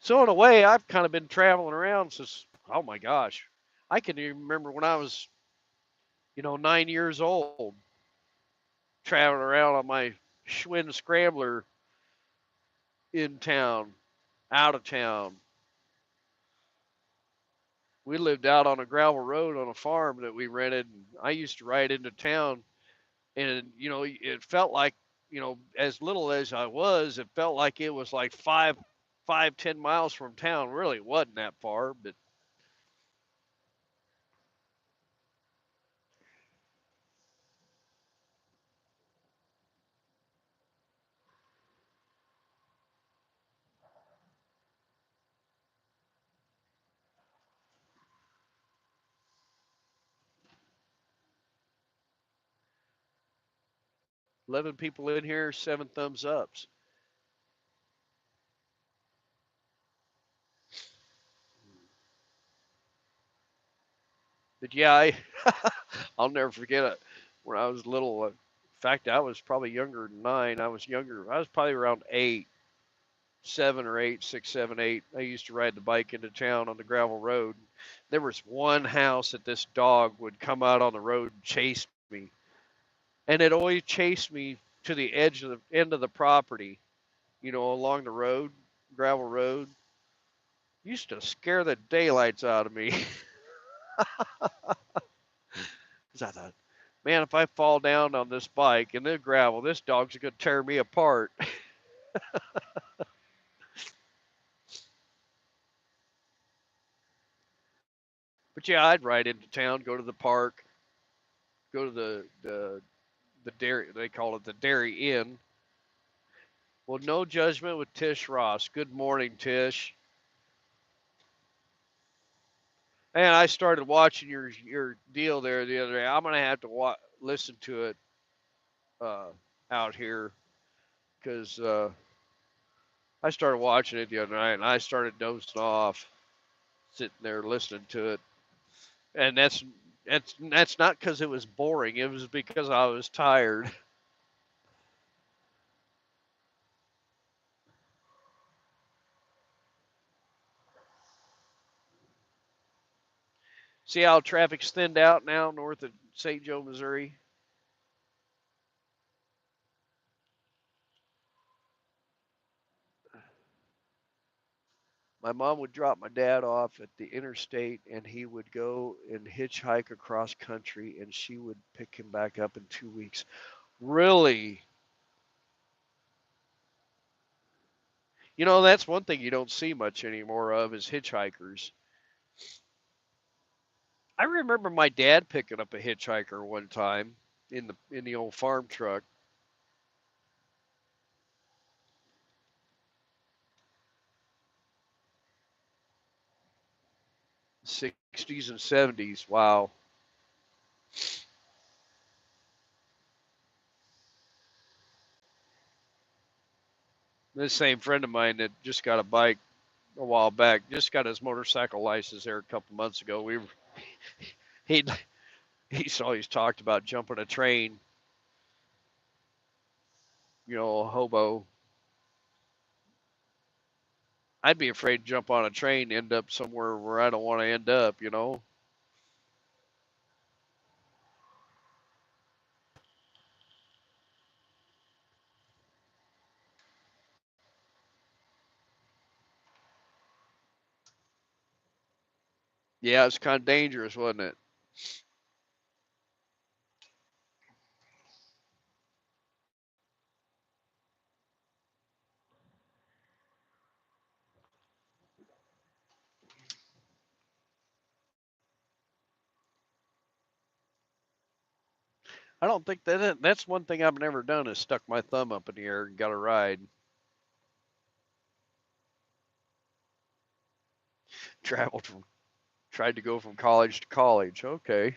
So in a way, I've kind of been traveling around since, oh my gosh, I can even remember when I was 9 years old, traveling around on my Schwinn Scrambler in town, out of town. We lived out on a gravel road on a farm that we rented. And I used to ride into town, and it felt like, as little as I was, it felt like it was like 10 miles from town. Really, it wasn't that far, but 11 people in here, 7 thumbs ups. But yeah, I'll never forget it. When I was little, in fact, I was probably younger than 9. I was younger. I was probably around 8, 7 or 8, 6, 7, 8. I used to ride the bike into town on the gravel road. There was one house that this dog would come out on the road and chase me, and it always chased me to the edge of the end of the property, along the road, gravel road. Used to scare the daylights out of me. Because I thought, man, if I fall down on this bike in the gravel, this dog's going to tear me apart. But yeah, I'd ride into town, go to the park, go to the dairy. They call it the Dairy Inn. Well, no judgment with Tish Ross. Good morning, Tish. And I started watching your deal there the other day. I'm gonna have to listen to it uh, out here because I started watching it the other night and I started dozing off, sitting there listening to it. And that's not because it was boring. It was because I was tired. See how traffic's thinned out now north of St. Joe, Missouri? My mom would drop my dad off at the interstate and he would go and hitchhike across country and she would pick him back up in 2 weeks. Really? That's one thing you don't see much anymore of is hitchhikers. I remember my dad picking up a hitchhiker one time in the old farm truck. 60s and 70s. Wow. This same friend of mine that just got a bike a while back, just got his motorcycle license there a couple months ago. He he's always talked about jumping a train, a hobo. I'd be afraid to jump on a train, end up somewhere where I don't want to end up. Yeah, it's kind of dangerous, wasn't it? I don't think that's one thing I've never done is stuck my thumb up in the air and got a ride. Traveled from Tried to go from college to college. Okay.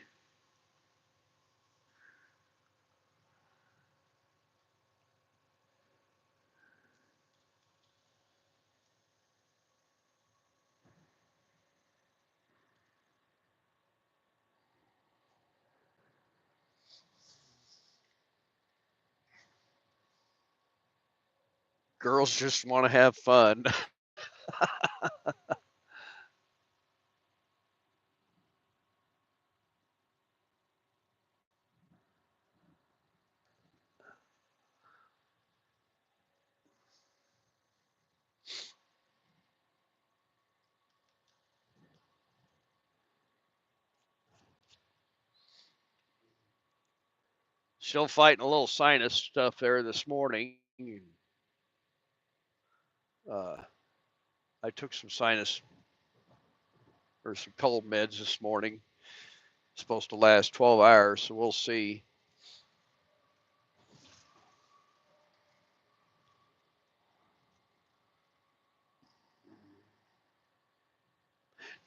Girls just want to have fun. Still fighting a little sinus stuff there this morning. Uh, I took some sinus or some cold meds this morning. It's supposed to last 12 hours, so we'll see.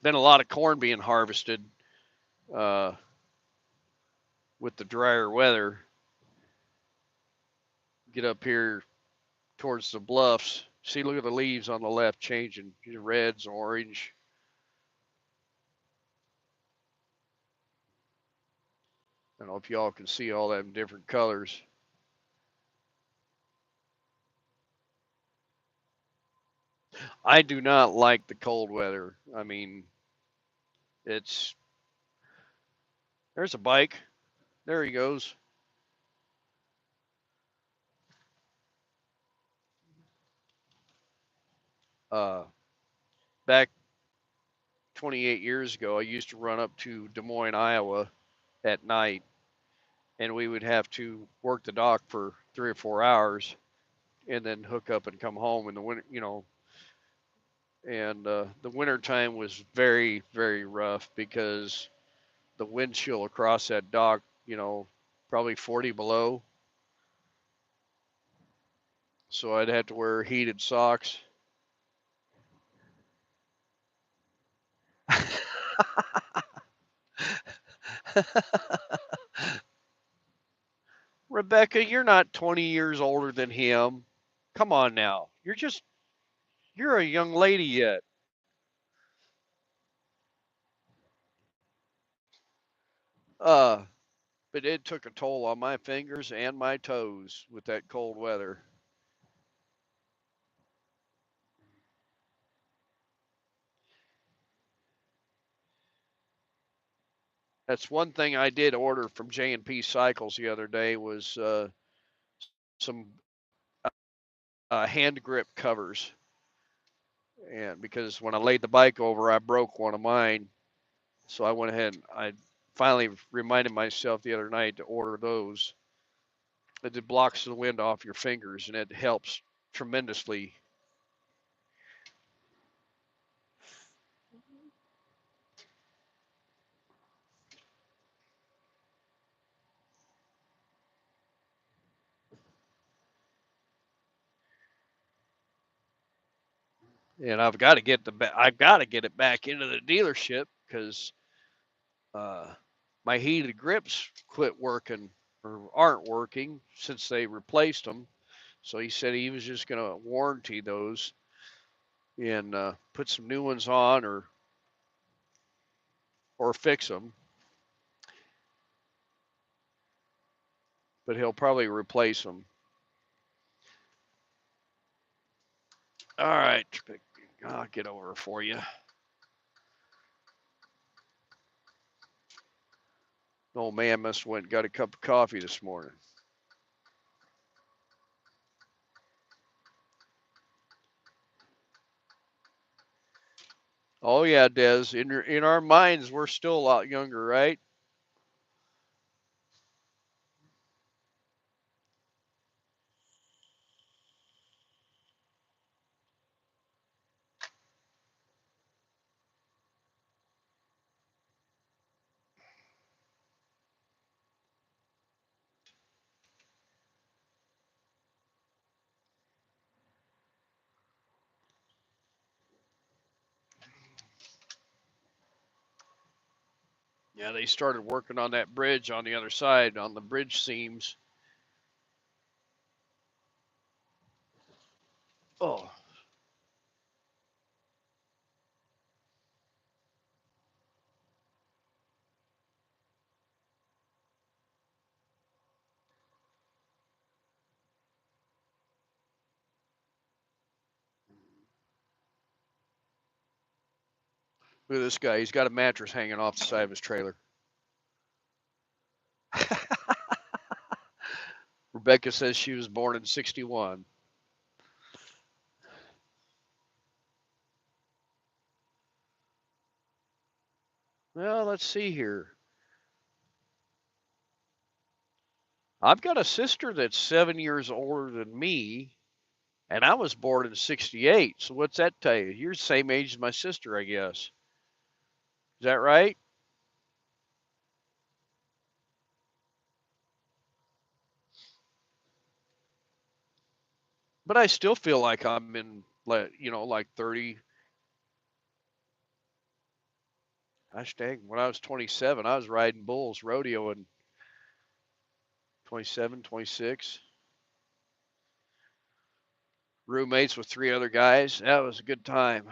Been a lot of corn being harvested uh, with the drier weather. Get up here towards the bluffs. See, look at the leaves on the left changing, reds, orange. I don't know if y'all can see all them different colors. I do not like the cold weather. I mean, it's there's a bike. There he goes. Uh, Back 28 years ago, I used to run up to Des Moines, Iowa at night, and we would have to work the dock for 3 or 4 hours and then hook up and come home in the winter, And the winter time was very, very rough because the wind chill across that dock, probably 40 below. So I'd have to wear heated socks. Rebecca, you're not 20 years older than him. Come on now. You're a young lady yet. Uh, but it took a toll on my fingers and my toes with that cold weather. That's one thing I did order from J&P Cycles the other day was some hand grip covers. And because when I laid the bike over, I broke one of mine. So I went ahead and I finally reminded myself the other night to order those. It blocks the wind off your fingers and it helps tremendously. And I've got to get it back into the dealership because uh, my heated grips quit working or aren't working since they replaced them. So he said he was just going to warranty those and put some new ones on or fix them. But he'll probably replace them. All right, I'll get over for you. Old man must have went and got a cup of coffee this morning. Oh yeah, Des. In our minds, we're still a lot younger, right? Yeah, they started working on that bridge on the other side on the bridge seams. Oh, Look at this guy. He's got a mattress hanging off the side of his trailer. Rebecca says she was born in 61. Well, let's see here. I've got a sister that's 7 years older than me, and I was born in 68. So what's that tell you? You're the same age as my sister, I guess. Is that right? But I still feel like I'm in, like 30. Gosh dang, when I was 27, I was riding bulls, rodeo, and 27, 26. Roommates with three other guys. That was a good time.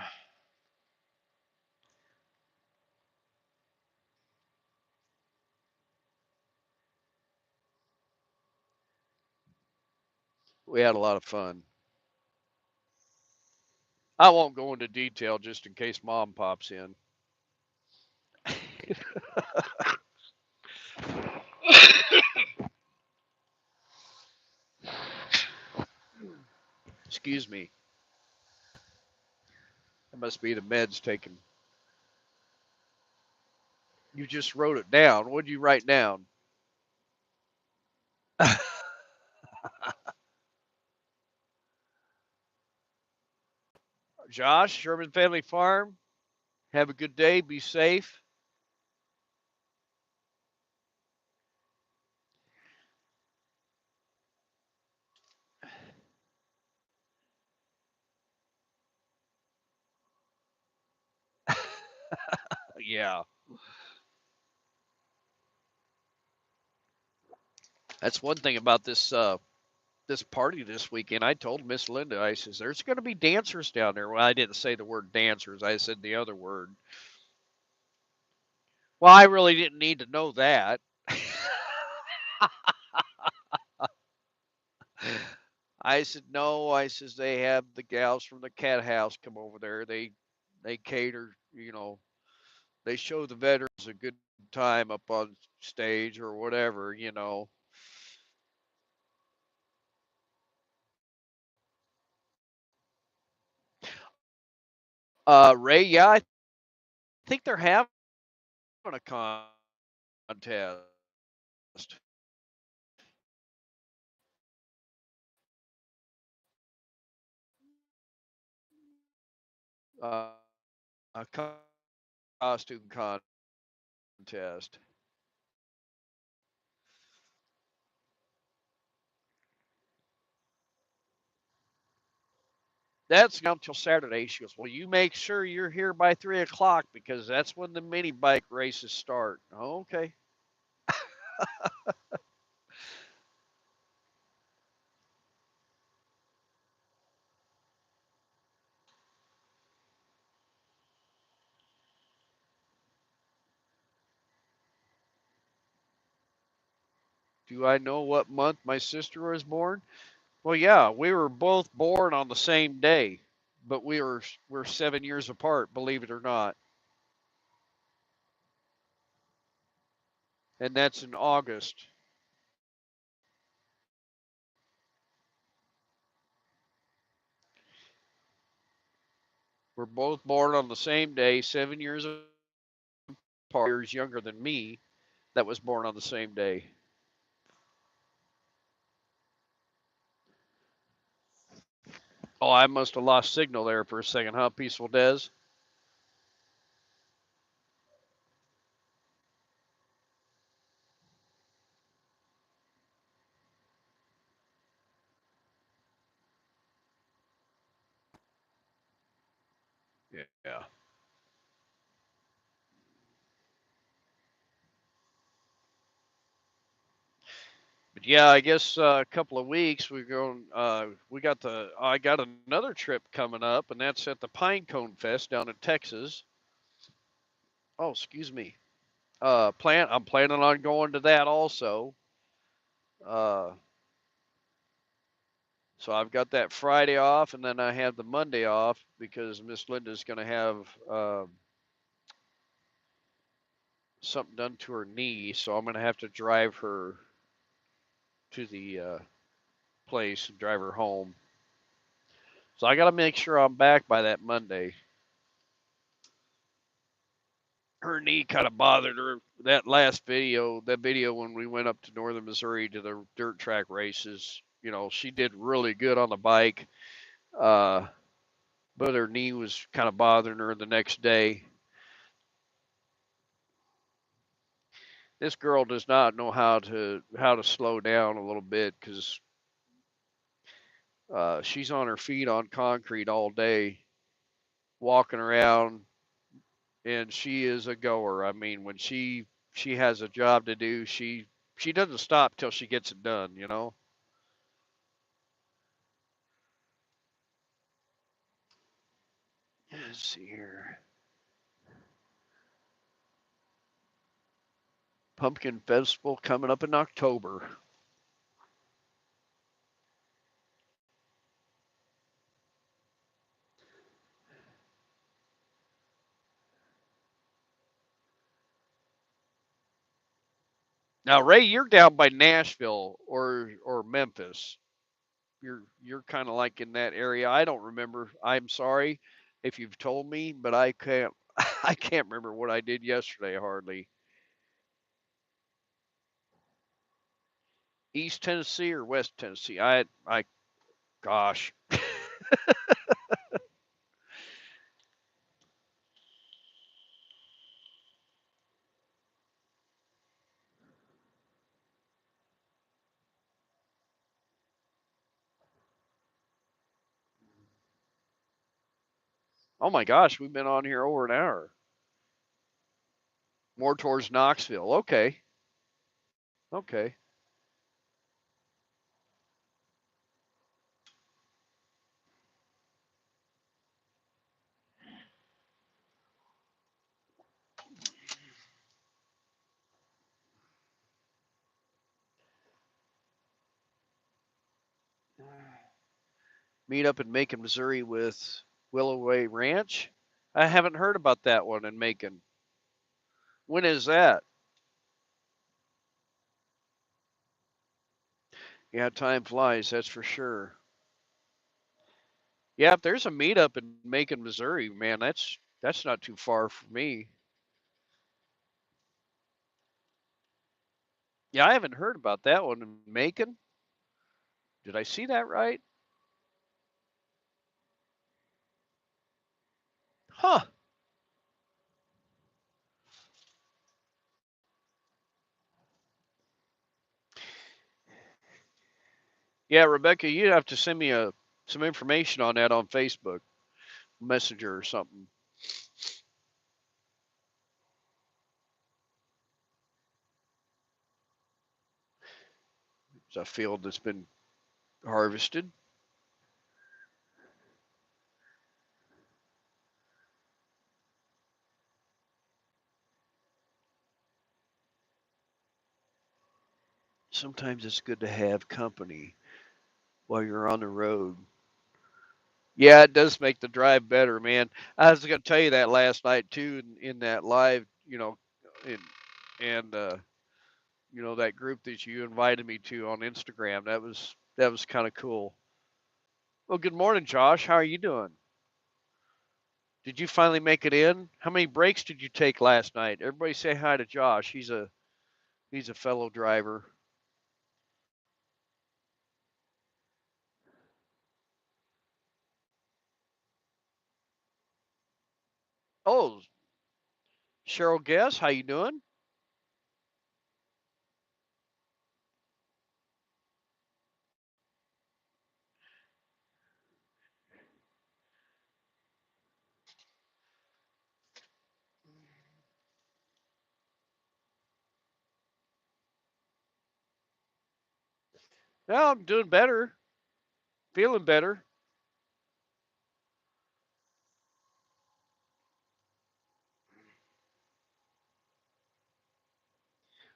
We had a lot of fun. I won't go into detail just in case mom pops in. Excuse me. That must be the meds taken. You just wrote it down. What did you write down? Josh, Sherman Family Farm. Have a good day. Be safe. Yeah, that's one thing about this party this weekend. I told Miss Linda, I says, there's going to be dancers down there. Well, I didn't say the word dancers. I said the other word. Well, I really didn't need to know that. I said, no. I says, they have the gals from the cat house come over there. They cater, they show the veterans a good time up on stage or whatever. Ray, yeah, I think they're having a contest. Uh, a costume contest. That's not until Saturday. She goes, well, you make sure you're here by 3 o'clock because that's when the mini bike races start. Okay. Do I know what month my sister was born? Well, yeah, we were both born on the same day, but we're 7 years apart, believe it or not, and that's in August. We're both born on the same day, 7 years apart. Years younger than me, that was born on the same day. Oh, I must have lost signal there for a second, huh, Peaceful Des? Yeah. But yeah, I guess a couple of weeks we're going. We got the. I got another trip coming up, and that's at the Pine Cone Fest down in Texas. Oh, excuse me. I'm planning on going to that also. Uh, so I've got that Friday off, and then I have the Monday off because Miss Linda's going to have something done to her knee, so I'm gonna have to drive her to the place and drive her home. So I got to make sure I'm back by that Monday. Her knee kind of bothered her. That last video, that video when we went up to northern Missouri to the dirt track races, she did really good on the bike, uh, but her knee was kind of bothering her the next day. This girl does not know how to slow down a little bit because she's on her feet on concrete all day, walking around, and she is a goer. I mean, when she has a job to do, she doesn't stop till she gets it done. Let's see here. Pumpkin Festival coming up in October. Now, Ray, you're down by Nashville or Memphis. You're kind of like in that area. I don't remember. I'm sorry if you've told me, but I can't I can't remember what I did yesterday hardly. East Tennessee or West Tennessee? I gosh. Oh my gosh, we've been on here over an hour. More towards Knoxville. Okay. Okay. Meet up in Macon, Missouri with Willowway Ranch. I haven't heard about that one in Macon. When is that? Yeah, time flies, that's for sure. Yeah, if there's a meetup in Macon, Missouri, man, that's not too far from me. Yeah, I haven't heard about that one in Macon. Did I see that right? Huh. Yeah, Rebecca, you'd have to send me some information on that on Facebook Messenger or something. It's a field that's been harvested. Sometimes it's good to have company while you're on the road. Yeah, it does make the drive better, man. I was going to tell you that last night too, in that live, in, and that group that you invited me to on Instagram. That was kind of cool. Well, good morning, Josh. How are you doing? Did you finally make it in? How many breaks did you take last night? Everybody say hi to Josh. He's a fellow driver. Oh, Cheryl Guess, how you doing? Yeah, I'm doing better, feeling better.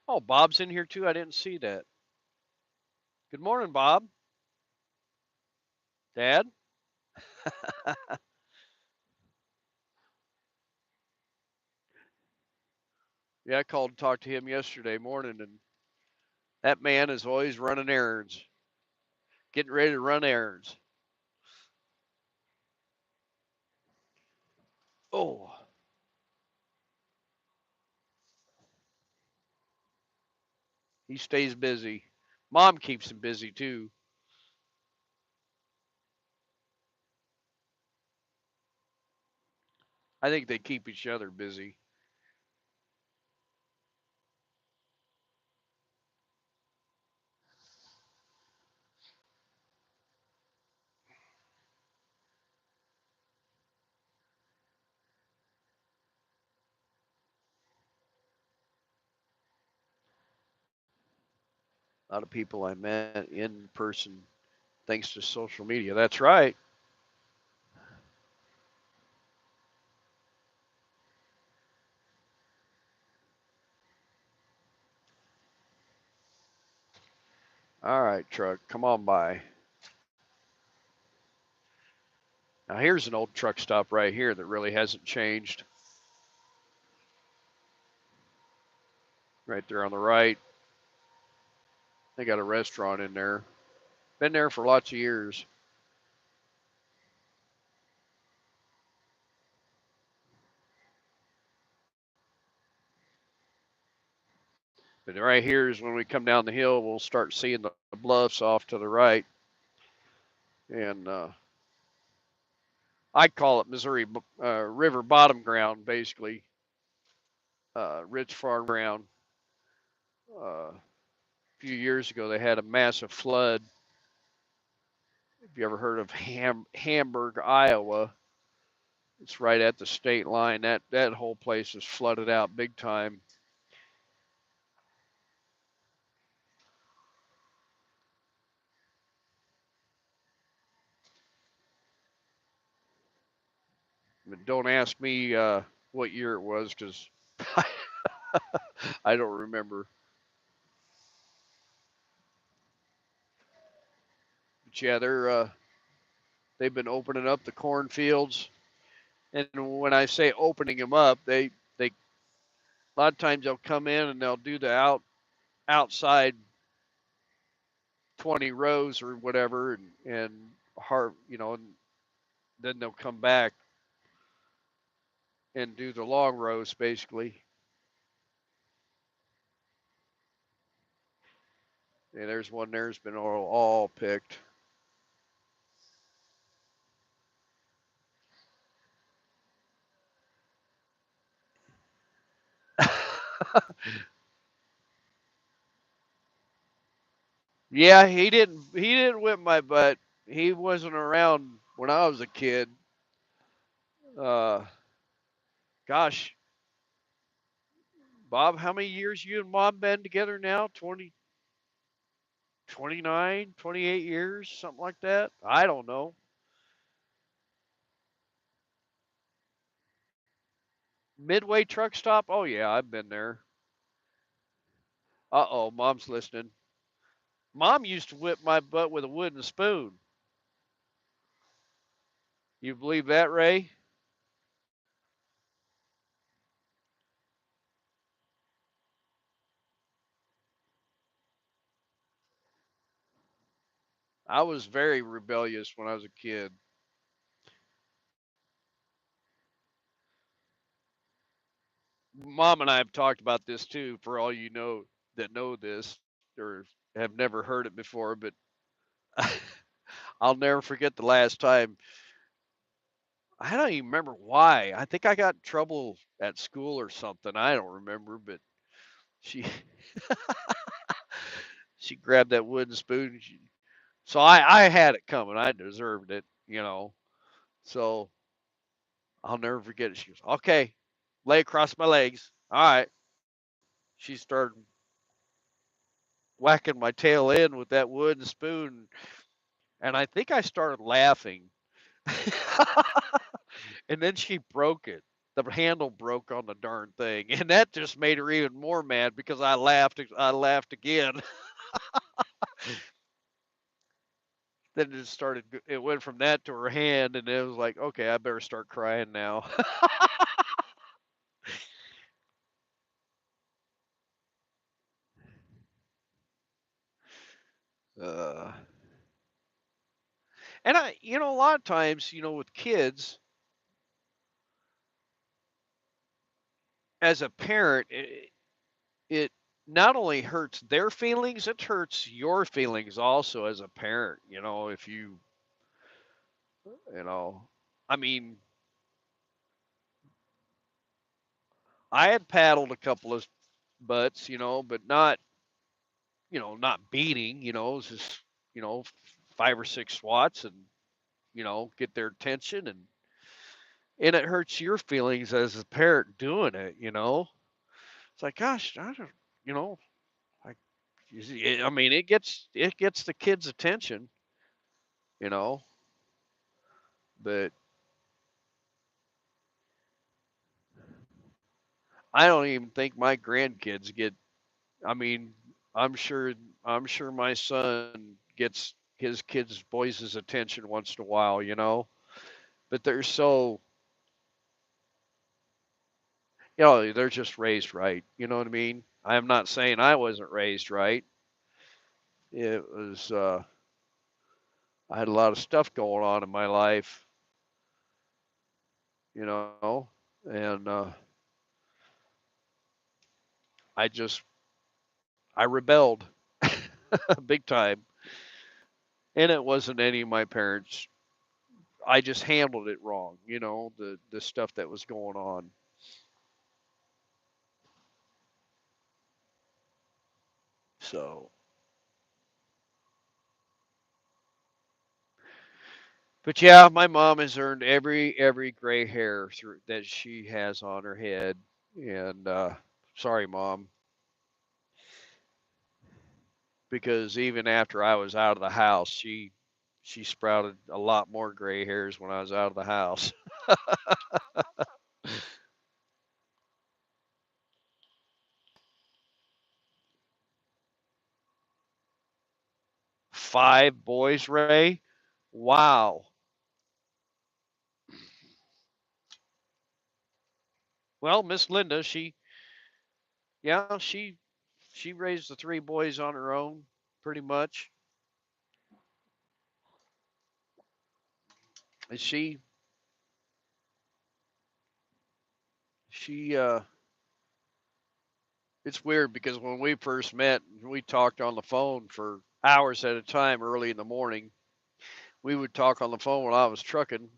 Oh, Bob's in here too. I didn't see that. Good morning, Bob. Dad. Yeah, I called and talked to him yesterday morning, and that man is always running errands, getting ready to run errands. Oh, he stays busy. Mom keeps him busy too. I think they keep each other busy. A lot of people I met in person thanks to social media. That's right. All right, truck, come on by. Now here's an old truck stop right here that really hasn't changed. Right there on the right. They got a restaurant in there. Been there for lots of years. But right here is when we come down the hill, we'll start seeing the bluffs off to the right. And I call it Missouri River bottom ground, basically. Rich farm ground. A few years ago, they had a massive flood. If you ever heard of Hamburg, Iowa, it's right at the state line. That whole place is flooded out big time. But don't ask me what year it was because I don't remember. But yeah, they've been opening up the cornfields, and when I say opening them up, they a lot of times they'll come in and they'll do the outside 20 rows or whatever, and and then they'll come back and do the long rows basically. And there's one there's been all picked. Yeah, he didn't whip my butt. He wasn't around when I was a kid. Uh, gosh, Bob, how many years you and Mom been together now? 20, 29, 28 years, something like that. I don't know. Midway truck stop. Oh yeah, I've been there. Uh-oh, Mom's listening. Mom used to whip my butt with a wooden spoon. You believe that, Ray? I was very rebellious when I was a kid. Mom and I have talked about this too, for all you know that know this or have never heard it before, but I'll never forget the last time. I don't even remember why. I think I got in trouble at school or something. I don't remember, but she she grabbed that wooden spoon. So I had it coming. I deserved it. So I'll never forget it. She goes, "Okay, lay across my legs." All right. She started whacking my tail in with that wooden spoon, and I think I started laughing. And then she broke it. The handle broke on the darn thing, and that just made her even more mad because I laughed. I laughed again. Then it started. It went from that to her hand, and it was like, okay, I better start crying now. Uh, and a lot of times, with kids, as a parent, it not only hurts their feelings, it hurts your feelings also as a parent. If you know, I mean, I had paddled a couple of butts, but not beating, it was just, you know, 5 or 6 swats and, get their attention and it hurts your feelings as a parent doing it. It's like, gosh, I don't, you know, I, I mean, it gets the kids' attention, you know, but I don't even think my grandkids get. I mean, I'm sure I'm sure my son gets his kids' boys' attention once in a while. But they're so, they're just raised right. You know what I mean? I'm not saying I wasn't raised right. It was I had a lot of stuff going on in my life, you know, and I just I rebelled big time, and it wasn't any of my parents. I just handled it wrong, the stuff that was going on. So, but yeah, my mom has earned every gray hair through that she has on her head, and sorry, mom, because even after I was out of the house, she sprouted a lot more gray hairs when I was out of the house. 5 boys, Ray. Wow. Well, Miss Linda, yeah, she raised the 3 boys on her own, pretty much. And she it's weird because when we first met, we talked on the phone for hours at a time early in the morning. We would talk on the phone when I was trucking.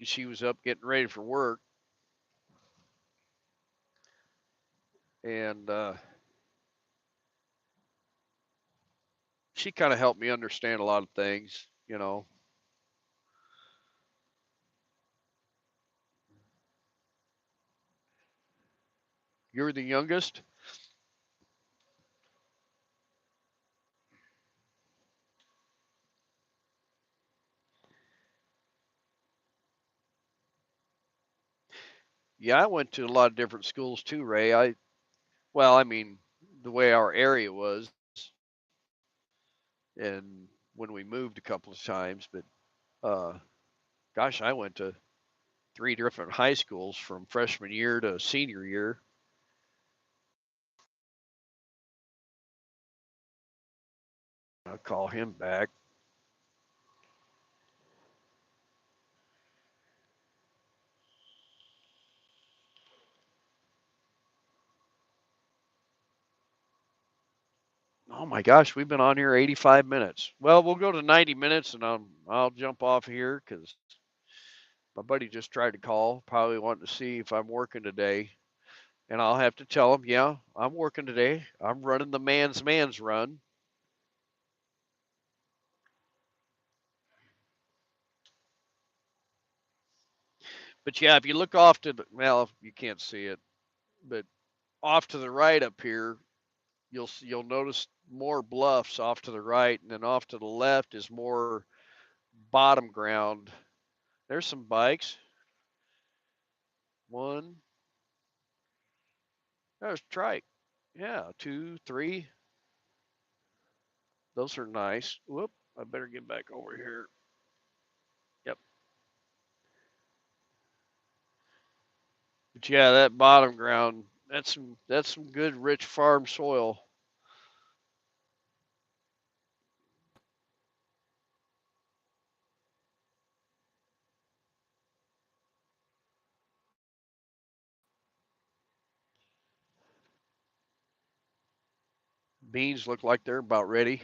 She was up getting ready for work, and she kind of helped me understand a lot of things. You're the youngest? Yeah, I went to a lot of different schools too, Ray. Well, I mean, the way our area was, and when we moved a couple of times, but uh, gosh, I went to 3 different high schools from freshman year to senior year. I'll call him back. Oh my gosh, we've been on here 85 minutes. Well, we'll go to 90 minutes and I'll jump off here because my buddy just tried to call, probably wanting to see if I'm working today. And I'll have to tell him, yeah, I'm working today. I'm running the man's run. But yeah, if you look off to the, well, you can't see it, but off to the right up here, you'll notice more bluffs off to the right, and then off to the left is more bottom ground. There's some bikes. One, there's trike. Yeah, two, three. Those are nice. Whoop, I better get back over here. Yep. But yeah, that bottom ground, that's some good rich farm soil. Beans look like they're about ready.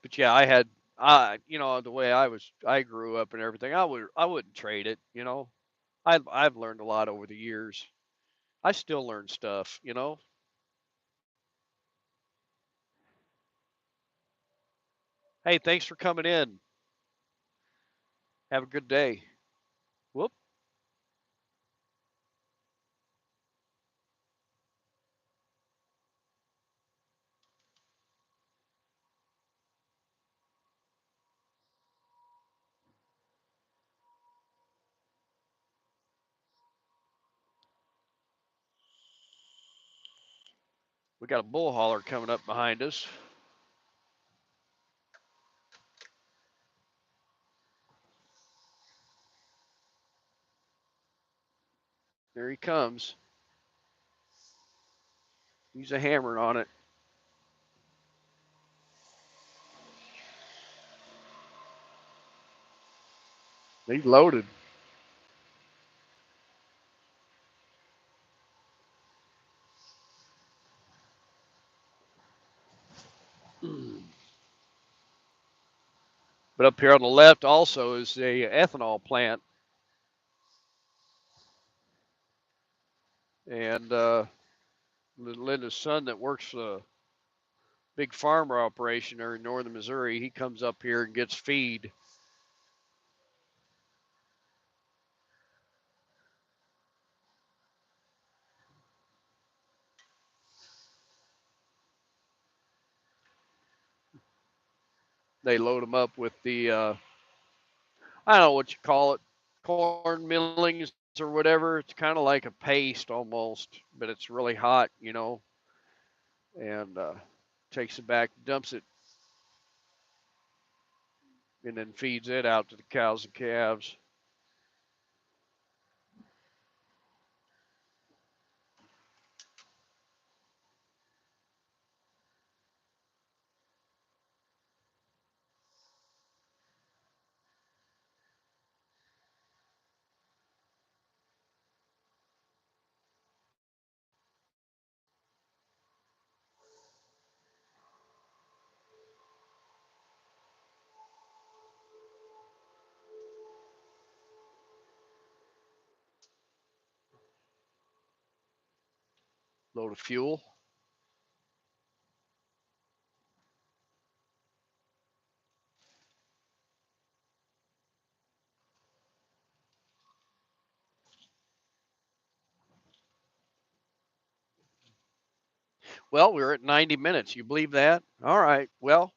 But yeah, the way I grew up and everything, I wouldn't trade it. I've learned a lot over the years. I still learn stuff. Hey, thanks for coming in. Have a good day. Whoop. We got a bull hauler coming up behind us. There he comes. He's a hammering on it. He's loaded. But up here on the left also is a ethanol plant, and Linda's son that works for the big farmer operation there in northern Missouri. He comes up here and gets feed. They load them up with the I don't know what you call it, corn millings or whatever. It's kind of like a paste almost, but it's really hot, and takes it back, dumps it, and then feeds it out to the cows and calves. Load of fuel. Well, we're at 90 minutes. You believe that? All right. Well,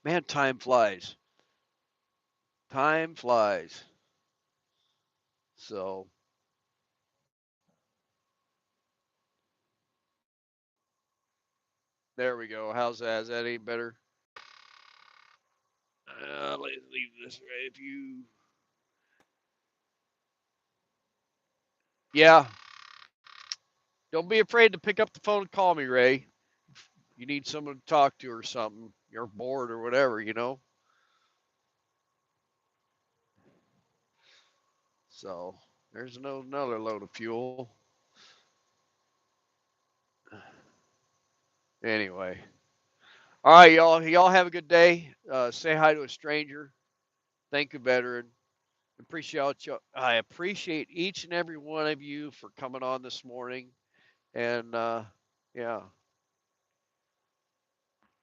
man, time flies. Time flies. So there we go. How's that? Is that any better? Let's leave this right. If you, yeah, don't be afraid to pick up the phone and call me, Ray. You need someone to talk to or something. You're bored or whatever. So there's another load of fuel. Anyway, all right, y'all. Y'all have a good day. Say hi to a stranger. Thank you, veteran. Appreciate you. I appreciate each and every one of you for coming on this morning. And yeah,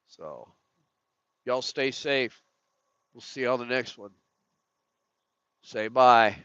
so y'all stay safe. We'll see you on the next one. Say bye.